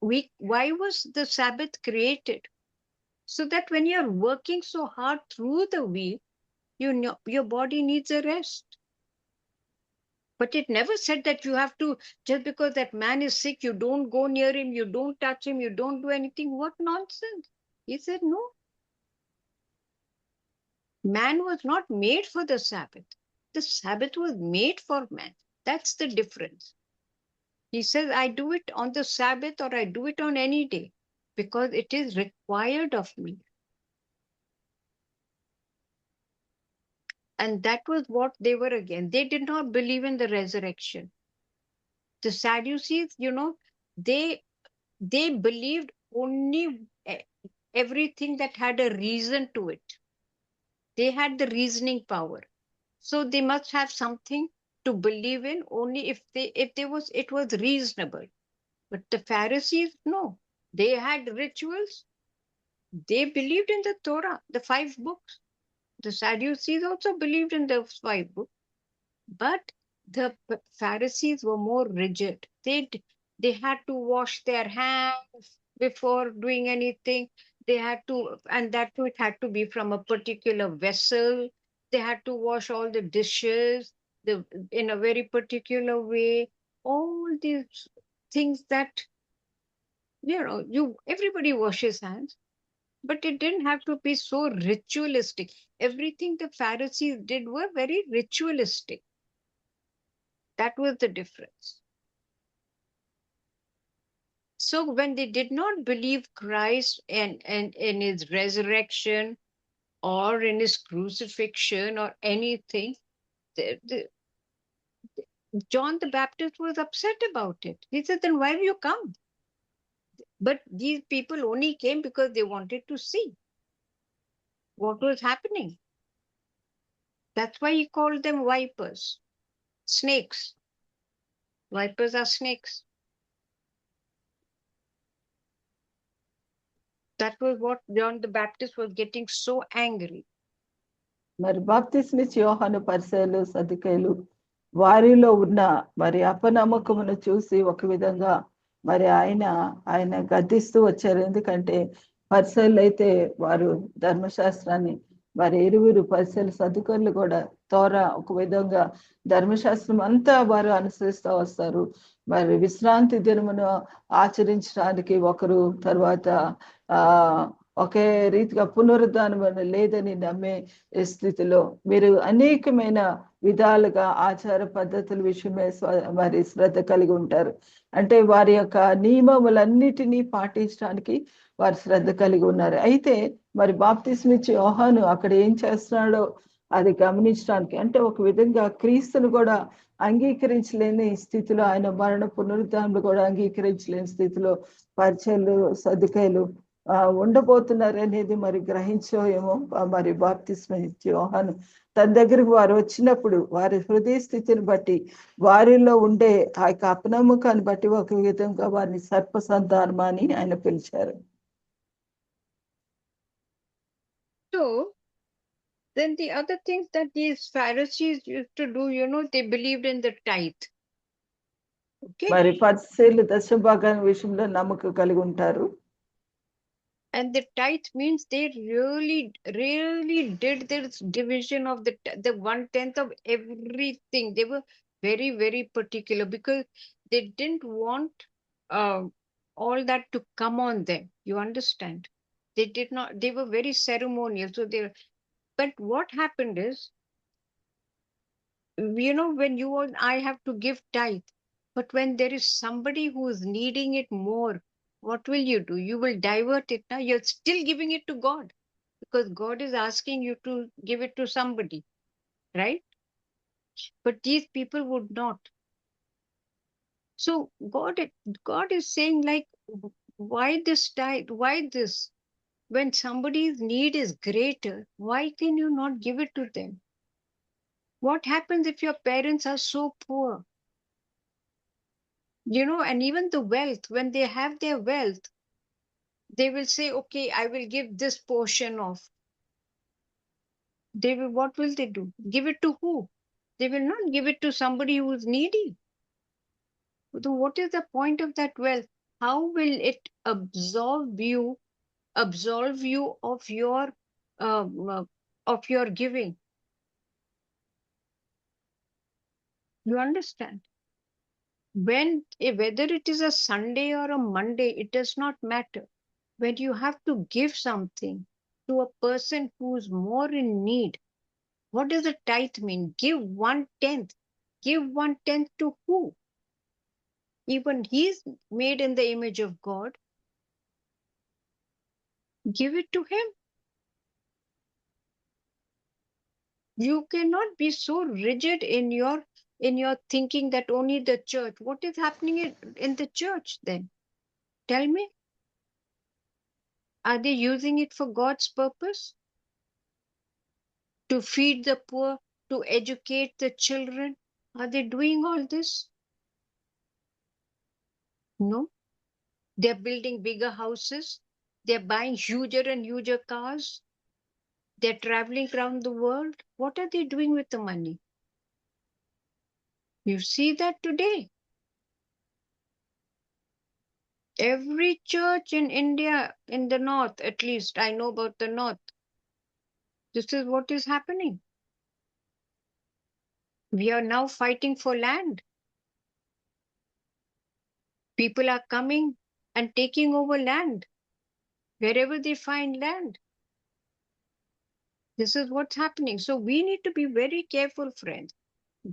Why was the Sabbath created? So that when you're working so hard through the week, your body needs a rest. But it never said that you have to, just because that man is sick, you don't go near him, you don't touch him, you don't do anything. What nonsense. He said, no. Man was not made for the Sabbath. The Sabbath was made for man. That's the difference. He says, I do it on the Sabbath or I do it on any day because it is required of me. And that was what they were again. They did not believe in the resurrection. The Sadducees, they believed only everything that had a reason to it. They had the reasoning power. So they must have something to believe in only if it was reasonable. But the Pharisees, no. They had rituals. They believed in the Torah, the 5 books. The Sadducees also believed in the 5 books. But the Pharisees were more rigid. They had to wash their hands before doing anything. They had to, and that too, it had to be from a particular vessel. They had to wash all the dishes in a very particular way. All these things that, everybody washes hands, but it didn't have to be so ritualistic. Everything the Pharisees did were very ritualistic. That was the difference. So when they did not believe Christ and in his resurrection or in his crucifixion or anything, John the Baptist was upset about it. He said, then why have you come? But these people only came because they wanted to see what was happening. That's why he called them vipers, snakes. Vipers are snakes. That was what John the Baptist was getting so angry. మరి బాప్తిస్మిచ్చి యోహాను పరిసయ్యులు సదుకాయలు వారిలో ఉన్న మరి అపనమ్మకమును చూసి ఒక విధంగా మరి ఆయన గద్దిస్తూ వచ్చారు. ఎందుకంటే పరిసయ్యులు అయితే వారు ధర్మశాస్త్రాన్ని వారి ఇరువురు పరిసయ్యులు సదుకాయలు కూడా తోరా ఒక విధంగా ధర్మశాస్త్రం అంతా వారు అనుసరిస్తూ వస్తారు. మరి విశ్రాంతి దినమును ఆచరించడానికి ఒకరు, తర్వాత ఒకే రీతిగా పునరుద్ధానం లేదని నమ్మే స్థితిలో మీరు అనేకమైన విధాలుగా ఆచార పద్ధతుల విషయమే మరి శ్రద్ధ కలిగి ఉంటారు. అంటే వారి యొక్క నియమములన్నిటినీ పాటించడానికి వారు శ్రద్ధ కలిగి ఉన్నారు. అయితే మరి బాప్తిస్మ ఇచ్చే యోహాను అక్కడ ఏం చేస్తున్నాడో అది గమనించడానికి, అంటే ఒక విధంగా క్రీస్తును కూడా అంగీకరించలేని స్థితిలో, ఆయన మరణ పునరుద్ధానం కూడా అంగీకరించలేని స్థితిలో పరిచయలు సదుకాయలు ఉండబోతున్నారు అనేది మరి గ్రహించో ఏమో. మరి బాప్తిస్మ ఇచ్చే యోహాను తన దగ్గరికి వారు వచ్చినప్పుడు వారి హృదయ స్థితిని బట్టి, వారిలో ఉండే ఆ యొక్క అపనమ్మకాన్ని బట్టి ఒక విధంగా వారిని సర్ప సంతానమా అని ఆయన పిలిచారు. So then the other things that these Pharisees used to do, they believed in the tithe. Okay. మరి పరిచయలు దశభాగాల విషయంలో నమ్మకం కలిగి ఉంటారు. And the tithe means they really did this division of the 1/10 of everything. They were very, very particular because they didn't want all that to come on them. You understand? They did not. They were very ceremonial. So but what happened is, when you and I have to give tithe, but when there is somebody who is needing it more, what will you do? You will divert it. Now you're still giving it to God because God is asking you to give it to somebody, right? But these people would not. So God is saying, like, why this tithe? Why this? When somebody's need is greater, why can you not give it to them? What happens if your parents are so poor? And even the wealth, when they have their wealth, they will say, okay, I will give this portion off. What will they do? Give it to who? They will not give it to somebody who is needy. So what is the point of that wealth? How will it absolve you of your giving? You understand? Whether it is a Sunday or a Monday, it does not matter. When you have to give something to a person who's more in need, what does a tithe mean? Give 1/10. Give 1/10 to who? Even he's made in the image of God. Give it to him. You cannot be so rigid in your thinking that only the church. What is happening in the church then? Tell me. Are they using it for God's purpose? To feed the poor, to educate the children? Are they doing all this? No. They're building bigger houses. They're buying huger and huger cars. They're traveling around the world. What are they doing with the money? You see that today. Every church in India, in the north, at least I know about the north, this is what is happening. We are now fighting for land. People are coming and taking over land wherever they find land. This is what's happening. So we need to be very careful, friends.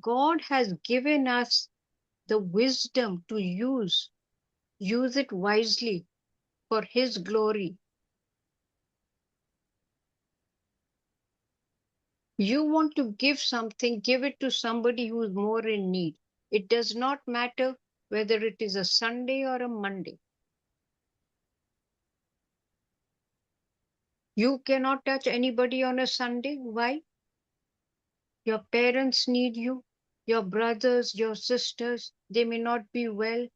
God has given us the wisdom to use it wisely for His glory. You want to give something, give it to somebody who is more in need. It does not matter whether it is a Sunday or a Monday. You cannot touch anybody on a Sunday. Why? Your parents need you. Your brothers, your sisters, they may not be well.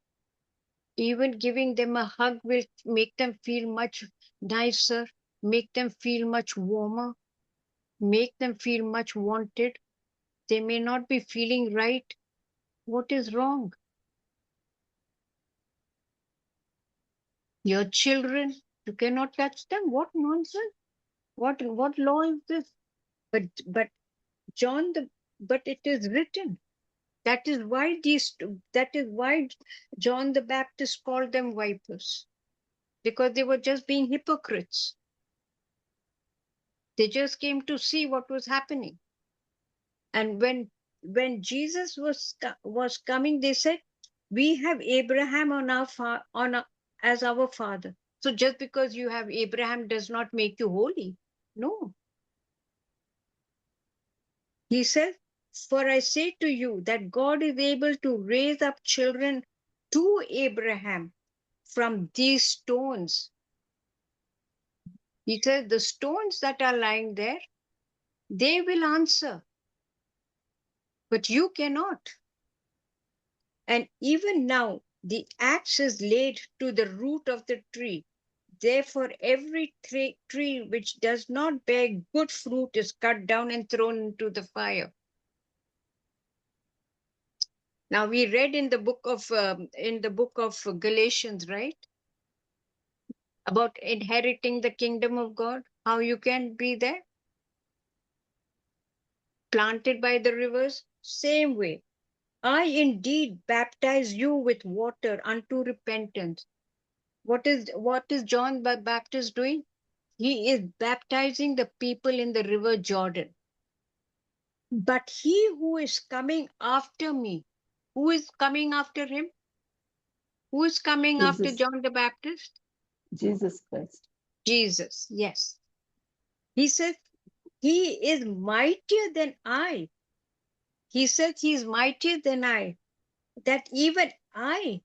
Even giving them a hug will make them feel much nicer, make them feel much warmer, make them feel much wanted. They may not be feeling right. What is wrong? Your children, you cannot touch them. What nonsense? What law is this? But it is written. That is why John the Baptist called them vipers, because they were just being hypocrites. They just came to see what was happening. And when Jesus was coming, they said, "We have Abraham as our father." So just because you have Abraham does not make you holy. No. He said, "For I say to you that God is able to raise up children to Abraham from these stones." He said, the stones that are lying there, they will answer, but you cannot. And even now, the axe is laid to the root of the tree. Therefore, every tree which does not bear good fruit is cut down and thrown into the fire. Now, we read in the book of Galatians, right, about inheriting the kingdom of God, how you can be there, planted by the rivers. Same way, I indeed baptize you with water unto repentance. What is John the Baptist doing? He is baptizing the people in the river Jordan. But he who is coming after me, who is coming after him? Who is coming after Jesus, John the Baptist? Jesus Christ. Jesus, yes. He said, he is mightier than I. He said, he is mightier than I, that even I,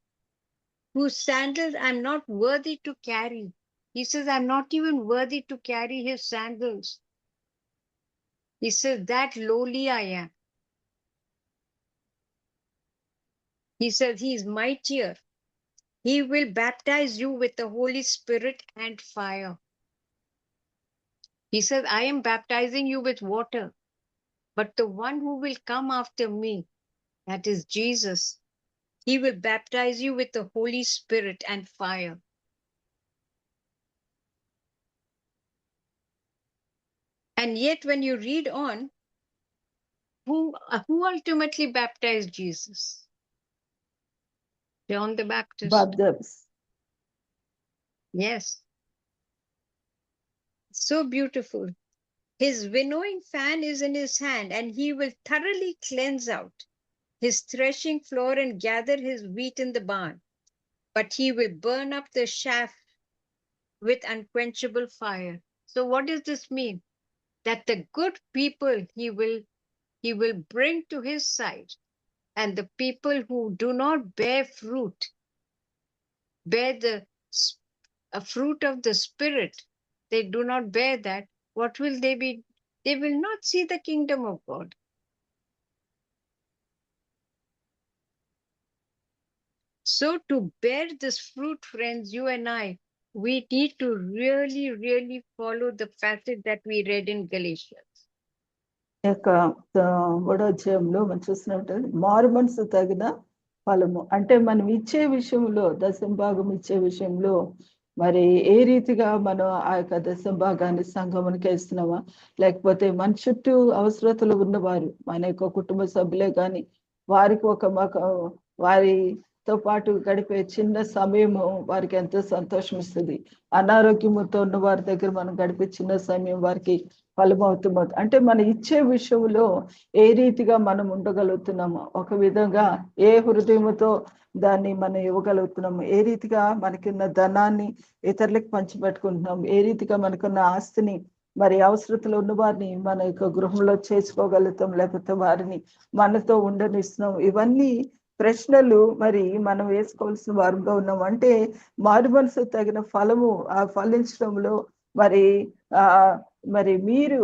whose sandals I'm not worthy to carry. He says, I'm not even worthy to carry his sandals. He says, that lowly I am. He says, he is mightier. He will baptize you with the Holy Spirit and fire. He says, I am baptizing you with water, but the one who will come after me, that is Jesus, he will baptize you with the Holy Spirit and fire. And yet when you read on, who ultimately baptized Jesus? John the Baptist. Baptist. Yes. So beautiful. His winnowing fan is in his hand, and he will thoroughly cleanse out his threshing floor and gather his wheat in the barn. But he will burn up the chaff with unquenchable fire. So what does this mean? That the good people he will bring to his side, and the people who do not bear fruit, bear the fruit of the Spirit, they do not bear that, what will they be? They will not see the kingdom of God. So to bear this fruit, friends, you and I, we need to really, really follow the passage that we read in Galatians. యొక్క మూడో అధ్యాయంలో మనం చూసినట్టు మారు మనసు తగిన ఫలము అంటే మనం ఇచ్చే విషయంలో దశంభాగం ఇచ్చే విషయంలో మరి ఏ రీతిగా మనం ఆ యొక్క దశంభాగాన్ని సంఘమునికి ఇస్తున్నామా, లేకపోతే మన చుట్టూ అవసరతలు ఉన్నవారు మన యొక్క కుటుంబ సభ్యులే కానీ వారికి వారితో పాటు గడిపే చిన్న సమయము వారికి ఎంతో సంతోషం ఇస్తుంది. అనారోగ్యంతో ఉన్న వారి దగ్గర మనం గడిపే చిన్న సమయం వారికి ఫలమవుతుంది. అంటే మనం ఇచ్చే విషయంలో ఏ రీతిగా మనం ఉండగలుగుతున్నాము, ఒక విధంగా ఏ హృదయంతో దాన్ని మనం ఇవ్వగలుగుతున్నాము, ఏ రీతిగా మనకున్న ధనాన్ని ఇతరులకు పంచిపెట్టుకుంటున్నాము, ఏ రీతిగా మనకున్న ఆస్తిని మరి అవసరతలో ఉన్న వారిని మన యొక్క గృహంలో చేసుకోగలుగుతాం, లేకపోతే వారిని మనతో ఉండనిస్తున్నాం. ఇవన్నీ ప్రశ్నలు మరి మనం వేసుకోవాల్సిన వారంగా ఉన్నాం. అంటే మారు మనసు తగిన ఫలము ఆ ఫలించడంలో మరి మీరు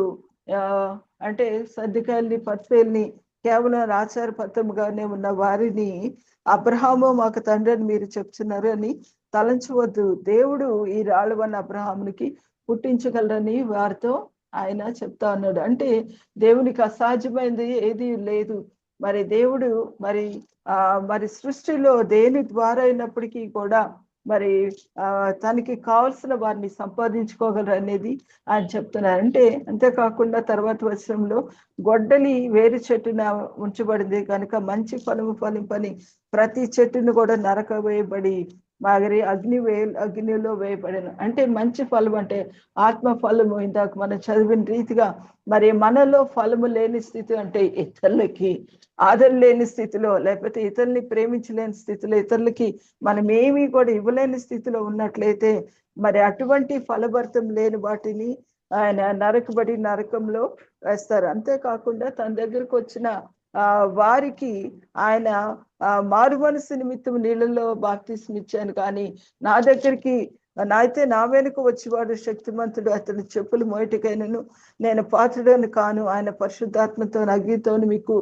అంటే సర్దికాయల్ని పరిచయల్ని కేవలం ఆచారపత్రముగానే ఉన్న వారిని అబ్రహాము మాకు తండ్రి అని మీరు చెప్తున్నారు అని తలంచవద్దు. దేవుడు ఈ రాళ్ళవన్న అబ్రహామునికి పుట్టించగలరని వారితో ఆయన చెప్తా ఉన్నాడు. అంటే దేవునికి అసాధ్యమైనది ఏది లేదు. మరి దేవుడు మరి సృష్టిలో దేని ద్వారా అయినప్పటికీ కూడా మరి తనకి కావాల్సిన వారిని సంపాదించుకోగలరు అనేది ఆయన చెప్తున్నారు. అంటే అంతేకాకుండా తర్వాత వచనంలో గొడ్డలి వేరు చెట్టున ఉంచబడింది కనుక మంచి ఫలము ఫలింపని ప్రతి చెట్టును కూడా నరకవేయబడి మరి అగ్నిలో వేయబడను. అంటే మంచి ఫలం అంటే ఆత్మ ఫలము. ఇందాక మనం చదివిన రీతిగా మరి మనలో ఫలము లేని స్థితి అంటే ఇతరులకి ఆదరణ లేని స్థితిలో, లేకపోతే ఇతరుల్ని ప్రేమించలేని స్థితిలో, ఇతరులకి మనం ఏమీ కూడా ఇవ్వలేని స్థితిలో ఉన్నట్లయితే మరి అటువంటి ఫలభరితం లేని వాటిని ఆయన నరకంలో వేస్తారు. అంతేకాకుండా తన దగ్గరకు వచ్చిన వారికి ఆయన మారు మనసు నిమిత్తం నీళ్ళలో బాప్తిస్మం ఇచ్చాను, కానీ నా దగ్గరికి అయితే నా వెనుక వచ్చేవాడు శక్తిమంతుడు, అతని చెప్పులు మోయటికైనను నేను పాత్రుడని కాను, ఆయన పరిశుద్ధాత్మతో అగ్నితో మీకు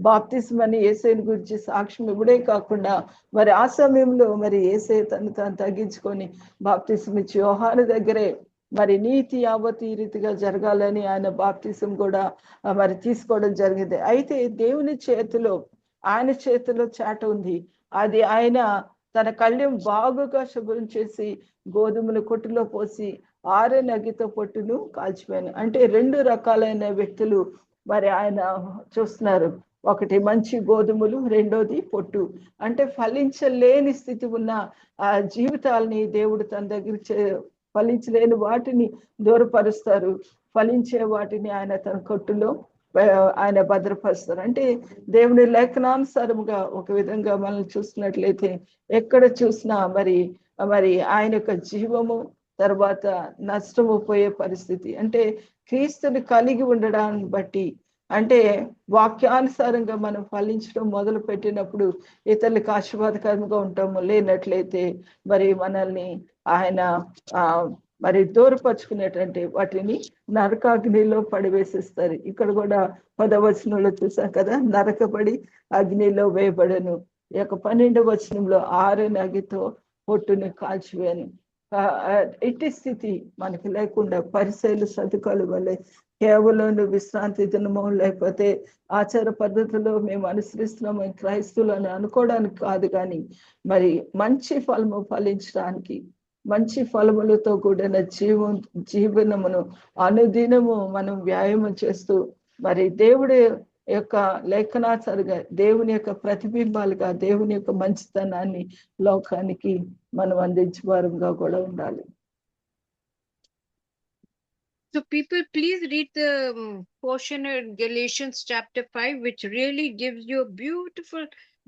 బాప్తిస్మం అని యేసయ్యని గురించి సాక్ష్యం ఇవ్వడే కాకుండా మరి ఆ సమయంలో మరి యేసయ్య తను తాను తగ్గించుకొని బాప్తిస్మం ఇచ్చి యోహాను దగ్గరే మరి నీతి యావత్ ఈ రీతిగా జరగాలని ఆయన బాప్తిసం కూడా మరి తీసుకోవడం జరిగింది. అయితే దేవుని చేతిలో, ఆయన చేతిలో చాట ఉంది. అది ఆయన తన కళ్ళెం బాగుగా శుభ్రం చేసి గోధుమల కొట్టులో పోసి ఆరని అగ్గితో పొట్టును కాల్చిపోయాను. అంటే 2 రకాలైన వ్యక్తులు మరి ఆయన చూస్తున్నారు. ఒకటి మంచి గోధుమలు, రెండోది పొట్టు. అంటే ఫలించలేని స్థితి ఉన్న ఆ జీవితాలని దేవుడు తన దగ్గర ఫలించలేని వాటిని దూరపరుస్తారు, ఫలించే వాటిని ఆయన తన కొట్టులో ఆయన భద్రపరుస్తారు. అంటే దేవుని లేఖనానుసారముగా ఒక విధంగా మనం చూసినట్లయితే ఎక్కడ చూసినా మరి ఆయన యొక్క జీవము తర్వాత నష్టము పోయే పరిస్థితి. అంటే క్రీస్తుని కలిగి ఉండడాన్ని బట్టి, అంటే వాక్యానుసారంగా మనం ఫలించడం మొదలు పెట్టినప్పుడు ఇతరులకు ఆశీర్వాదకరంగా ఉంటాము. లేనట్లయితే మరి మనల్ని ఆయన మరి దూరపరుచుకునేటంటే వాటిని నరకాగ్నిలో పడివేసేస్తారు. ఇక్కడ కూడా 10వ వచనంలో చూసాం కదా, నరకబడి అగ్నిలో వేయబడను. ఈ యొక్క 12వ వచనంలో ఆరని అగ్గితో పొట్టుని కాల్చివేయను. ఇట్టి స్థితి మనకి లేకుండా పరిసయ్యుల సదుకాల వల్లే కేవలం విశ్రాంతి దినమో లేకపోతే ఆచార పద్ధతిలో మేము అనుసరిస్తున్నాము క్రైస్తవులు అని అనుకోవడానికి కాదు, కానీ మరి మంచి ఫలము ఫలించడానికి, మంచి ఫలములతో కూడిన జీవనమును అనుదినము మనం వ్యాయామం చేస్తూ మరి దేవుడి యొక్క లేఖనాచారుగా, దేవుని యొక్క ప్రతిబింబాలుగా, దేవుని యొక్క మంచితనాన్ని లోకానికి మనం అందించే వారంగా కూడా ఉండాలి. So people, please read the portion in Galatians chapter 5, which really gives you a beautiful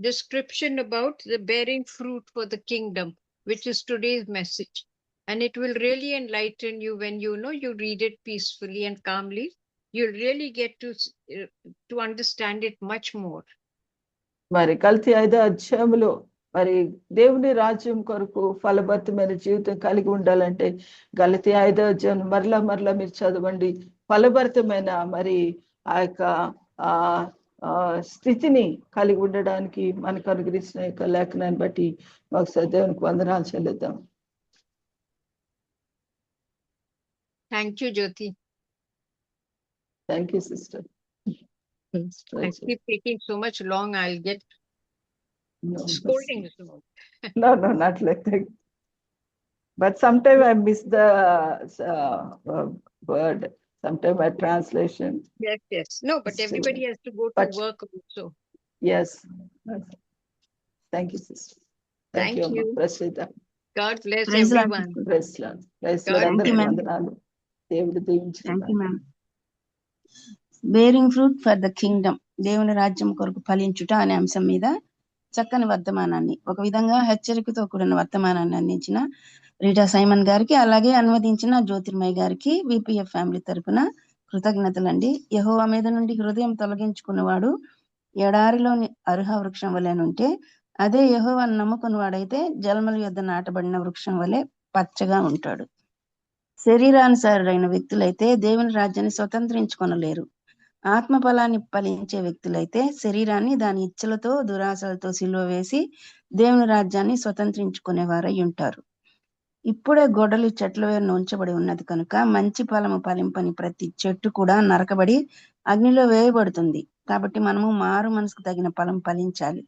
description about the bearing fruit for the kingdom, which is today's message. And it will really enlighten you when you read it peacefully and calmly. You'll really get to understand it much more. మరి గలతీ 5వ అధ్యాయంలో మరి దేవుని రాజ్యం కొరకు ఫలభరితమైన జీవితం కలిగి ఉండాలంటే గలతీ 5వ అధ్యాయం మరలా మీరు చదవండి. ఫలభరితమైన మరి ఆ యొక్క స్థితిని కలిగి ఉండడానికి మనకు అనుగ్రహించిన యొక్క లేఖనాన్ని బట్టి ఒకసారి దేవునికి వందనాలు చెల్లిద్దాం. Thank you, Jyoti. Thank you, sister. I keep taking so much long, I'll get scolding. No, not like that. But sometimes I miss the word, sometimes my translation. Yes. No, but everybody has to go to work also. Yes. Thank you, sister. Thank you. Prasida. God bless Praise everyone. Praise Lord. Praise Lord. Thank you, ma'am. దేవుడు దీవించు. Thank you ma'am. Bearing fruit for the Kingdom, దేవుని రాజ్యం కొరకు ఫలించుట అనే అంశం మీద చక్కని వర్తమానాన్ని, ఒక విధంగా హెచ్చరికతో కూడిన వర్తమానాన్ని అందించిన రీటా సైమన్ గారికి, అలాగే అనువదించిన జ్యోతిర్మయ్య గారికి విపిఎఫ్ ఫ్యామిలీ తరపున కృతజ్ఞతలండి. యెహోవా మీద నుండి హృదయం తొలగించుకున్నవాడు ఎడారిలోని అరుహ వృక్షం వలెనుంటే, అదే యెహోవాను నమ్ముకున్న వాడైతే జలముల యొద్ద నాటబడిన వృక్షం వలె పచ్చగా ఉంటాడు. శరీరానుసారులైన వ్యక్తులైతే దేవుని రాజ్యాన్ని స్వతంత్రించుకొనలేరు. ఆత్మ ఫలాన్ని ఫలించే వ్యక్తులైతే శరీరాన్ని దాని ఇచ్చలతో దురాశలతో సిలువ వేసి దేవుని రాజ్యాన్ని స్వతంత్రించుకునేవారై ఉంటారు. ఇప్పుడే గొడ్డలి చెట్ల వేరున ఉంచబడి ఉన్నది కనుక మంచి ఫలము ఫలింపని ప్రతి చెట్టు కూడా నరకబడి అగ్నిలో వేయబడుతుంది. కాబట్టి మనము మారు మనసుకు తగిన ఫలం ఫలించాలి.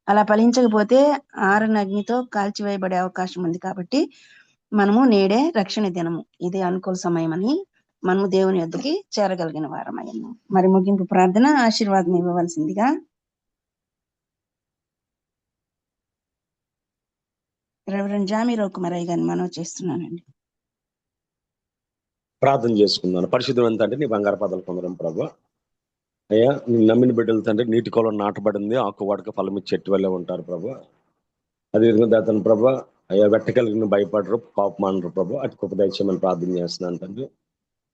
అలా ఫలించకపోతే ఆరని అగ్నితో కాల్చివేయబడే అవకాశం ఉంది. కాబట్టి మనము నేడే రక్షణ దినము, ఇది అనుకూల సమయం అని మనము దేవుని యొద్దకి చేరగలిగిన వారమయ్యాము. మరి ముగింపు ప్రార్థన ఆశీర్వాదం ఇవ్వవలసిందిగా రెవరెండ్ జామీరావు కుమారయ్య గారిని మనవి చేస్తున్నానండి. ప్రార్థన చేసుకున్నాను. పరిశుద్ధం తండ్రి, నీ బంగారు పాదాలు పొందడం ప్రభా. అయ్యా, నీ నమ్మిన బిడ్డలు తండ్రి నీటి కొలం నాటబడింది, ఆకు వాడక ఫలం ఇచ్చి చెట్టు వల్లే ఉంటారు ప్రభా. అదేవిధంగా దాతను ప్రభా, అయ్యా వెట్టకలిగిన భయపడరు, పాపమానరు ప్రభా. అటు గొప్ప దయచేయమని ప్రార్థన చేస్తున్నాను తండ్రి.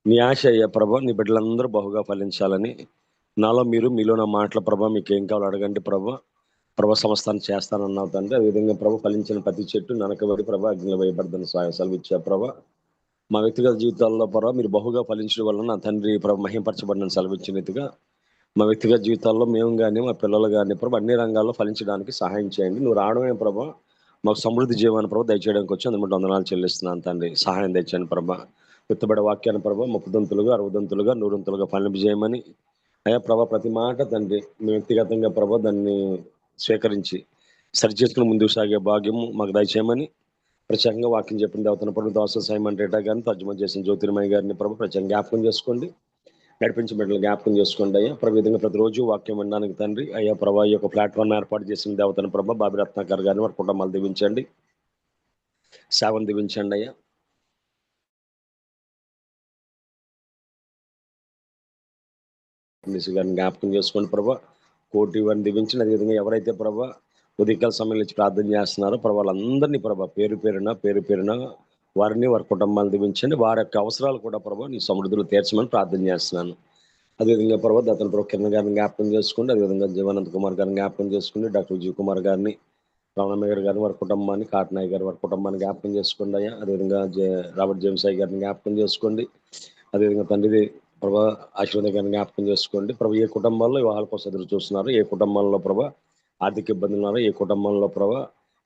నీ ఆశ అయ్యా ప్రభా, నీ బిడ్డలందరూ బహుగా ఫలించాలని, నాలో మీరు, మీలో నా మాటల ప్రభా, మీకు ఏం కావాలో అడగండి ప్రభా. ప్రభా సమస్తాన్ని చేస్తానన్నావు తండ్రి. అదేవిధంగా ప్రభా ఫలించిన ప్రతి చెట్టు ననకబడి ప్రభా అగ్నిలో వేయబడదని సెలవు ఇచ్చా ప్రభా. మా వ్యక్తిగత జీవితాల్లో ప్రభా మీరు బహుగా ఫలించడం వలన నా తండ్రి ప్రభా మహింపరచబడిన సెలవిచ్చిన రీతిగా మా వ్యక్తిగత జీవితాల్లో మేము కానీ మా పిల్లలు కానీ ప్రభా అన్ని రంగాల్లో ఫలించడానికి సహాయం చేయండి. నువ్వు రావడమే ప్రభా మాకు సమృద్ధి జీవాన్ని ప్రభా దయచేయడానికి వచ్చి అందుకు వందనాలు చెల్లిస్తున్నాను తండ్రి. సహాయం తెచ్చాను ప్రభా. విత్తబడే వాక్యాన్ని ప్రభా 30 60 100 ఫలింపజేయమని అయ్యా ప్రభా ప్రతి మాట తండ్రి మేము వ్యక్తిగతంగా ప్రభా దాన్ని స్వీకరించి సరి చేసుకుని ముందుకు సాగే భాగ్యము మాకు దయచేయమని ప్రత్యేకంగా వాక్యం చెప్పిన దేవతన ప్రభు దాస సైమన్ రేటా గారిని తర్జుమా చేసిన జ్యోతిర్మయ్య గారిని ప్రభు ప్రత్యేకంగా జ్ఞాపకం చేసుకోండి. నడిపించి బిడ్డలు జ్ఞాపకం చేసుకోండి అయ్యా. ప్రభు విధంగా ప్రతిరోజు వాక్యం వినడానికి తండ్రి అయ్యా ప్రభా ఈ యొక్క ప్లాట్ఫామ్ ఏర్పాటు చేసిన దేవతన ప్రభా బాబి రత్నాకర్ గారిని వారి కుటుంబాలు దీవించండి, సేవను దీవించండి అయ్యా. గారిని జ్ఞాపకం చేసుకోండి ప్రభా. కోటి వారిని దీవించండి. అదేవిధంగా ఎవరైతే ప్రభా ఉదయకాల సమయంలో ఇచ్చి ప్రార్థన చేస్తున్నారో ప్రభా వాళ్ళందరినీ ప్రభా పేరు పేరున వారిని వారి కుటుంబాలను దీవించండి. వారి యొక్క అవసరాలు కూడా ప్రభా నీ సమృద్ధులు తీర్చమని ప్రార్థన చేస్తున్నాను. అదేవిధంగా ప్రభా అతను ప్రభు కిరణ్ గారిని జ్ఞాపకం చేసుకోండి. అదేవిధంగా జీవానంద్ కుమార్ గారిని జ్ఞాపకం చేసుకోండి. డాక్టర్ జీవ్ కుమార్ గారిని, రామనగర్ గారిని వారి కుటుంబాన్ని, కాటనాయ్ గారి వారి కుటుంబాన్ని జ్ఞాపకం చేసుకోండి అయ్యా. అదేవిధంగా రాబర్ట్ జేమ్స్ అయ్య గారిని జ్ఞాపకం చేసుకోండి. అదేవిధంగా తండ్రి ప్రభా ఆశీర్వాద గారిని జ్ఞాపకం చేసుకోండి. ప్రభు ఏ కుటుంబాల్లో వివాహాల కోసం ఎదురు చూస్తున్నారు, ఏ కుటుంబాల్లో ప్రభా ఆర్థిక ఇబ్బందులు ఉన్నారు, ఏ కుటుంబంలో ప్రభా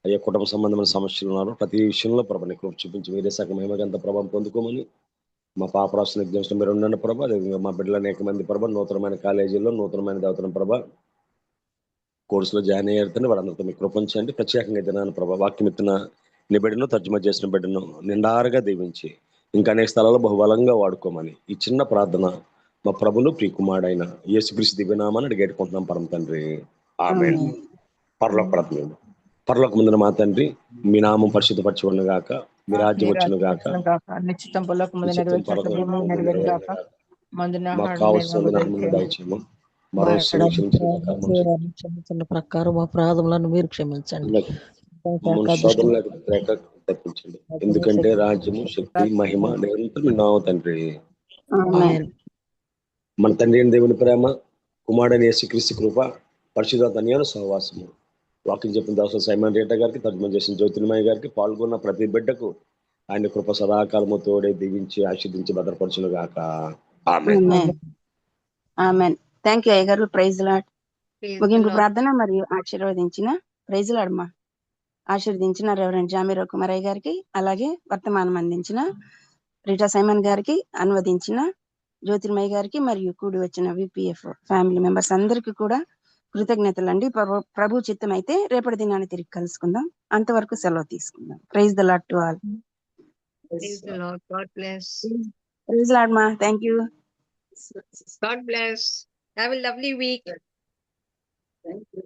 ఏ కుటుంబ సంబంధమైన సమస్యలు ఉన్నారు, ప్రతి విషయంలో ప్రభా నీకు చూపించి మీరే సగం మహిమగంత ప్రభావం పొందుకోమని మా పాప రాసిన ఎగ్జామ్స్లో మీరు ఉండండి ప్రభా. అదేవిధంగా మా బిడ్డలు అనేక మంది ప్రభా నూతనమైన కాలేజీల్లో నూతనమైన దేవతన ప్రభా కోర్సులో జాయిన్ అయ్యారు. వారందరితో మీకు కృపించండి. ప్రత్యేకంగా అయితే నాన్న ప్రభా వాక్యం ఎత్తిన నీ బిడ్డను తర్జుమా చేసిన బిడ్డను నిండారుగా దీవించి ఇంకా అనేక స్థలాల్లో బహుబలంగా వాడుకోమని ఈ చిన్న ప్రార్థన మా ప్రభును ప్రియకుమారుడైన యేసుక్రీస్తు దివ్యనామాన్ని అడిగేటుకుంటున్నాం పరమ తండ్రి, ఆమేన్. పరలోక ప్రార్థన. పరలోక ముందున మా తండ్రి, మీ నామం పరిశుద్ధపరచబడును గాక, మీ రాజ్యం వచ్చును గాక, నిశ్చితం పొలకముందు నెరవేర్చినట్లు భూమి మీద నెరవేరును గాక. మందున మాకు కావలసిన దయచేయము, మరో క్షమించిన ప్రకారం మా అపరాధములను మీరు క్షమించండి. శోధనలకు తప్పించండి. ఎందుకంటే రాజ్యము, శక్తి, మహిమ నిరంతరం నావు తండ్రి. మన తండ్రి అయిన దేవుని ప్రేమ, కుమారుడైన యేసుక్రీస్తు కృప, పరిశుద్ధాత్మ అన్యోన్య సహవాసము, వాక్యం చెప్పిన దాసు సైమన్ రేటా గారికి, తర్జుమా చేసిన జ్యోతిర్మయ్య గారికి, పాల్గొన్న ప్రతి బిడ్డకు ఆయన కృప సదాకాలము తోడే దీవించి ఆశీర్దించి భద్రపరచును గాక. ఆమేన్. ఆమేన్. థ్యాంక్ యూ అయ్య గారు. Praise lord. ముగింపు ప్రార్థన మరియు ఆశీర్వదించిన రెవరెండ్ జామీరావు కుమారయ్య గారికి, అలాగే వర్తమానం అందించిన రీటా సైమన్ గారికి, అనువదించిన జ్యోతిర్మయ్య గారికి మరియు కూడి వచ్చిన విపిఎఫ్ ఫ్యామిలీ మెంబర్స్ అందరికీ కూడా కృతజ్ఞతలండి. ప్రభు చిత్తం అయితే రేపటి దినాన్ని తిరిగి కలుసుకుందాం. అంతవరకు సెలవు తీసుకుందాం. Praise the Lord to all. Praise the Lord. God bless. Praise Lord మా. Thank you. God bless. Have a lovely week. Thank you.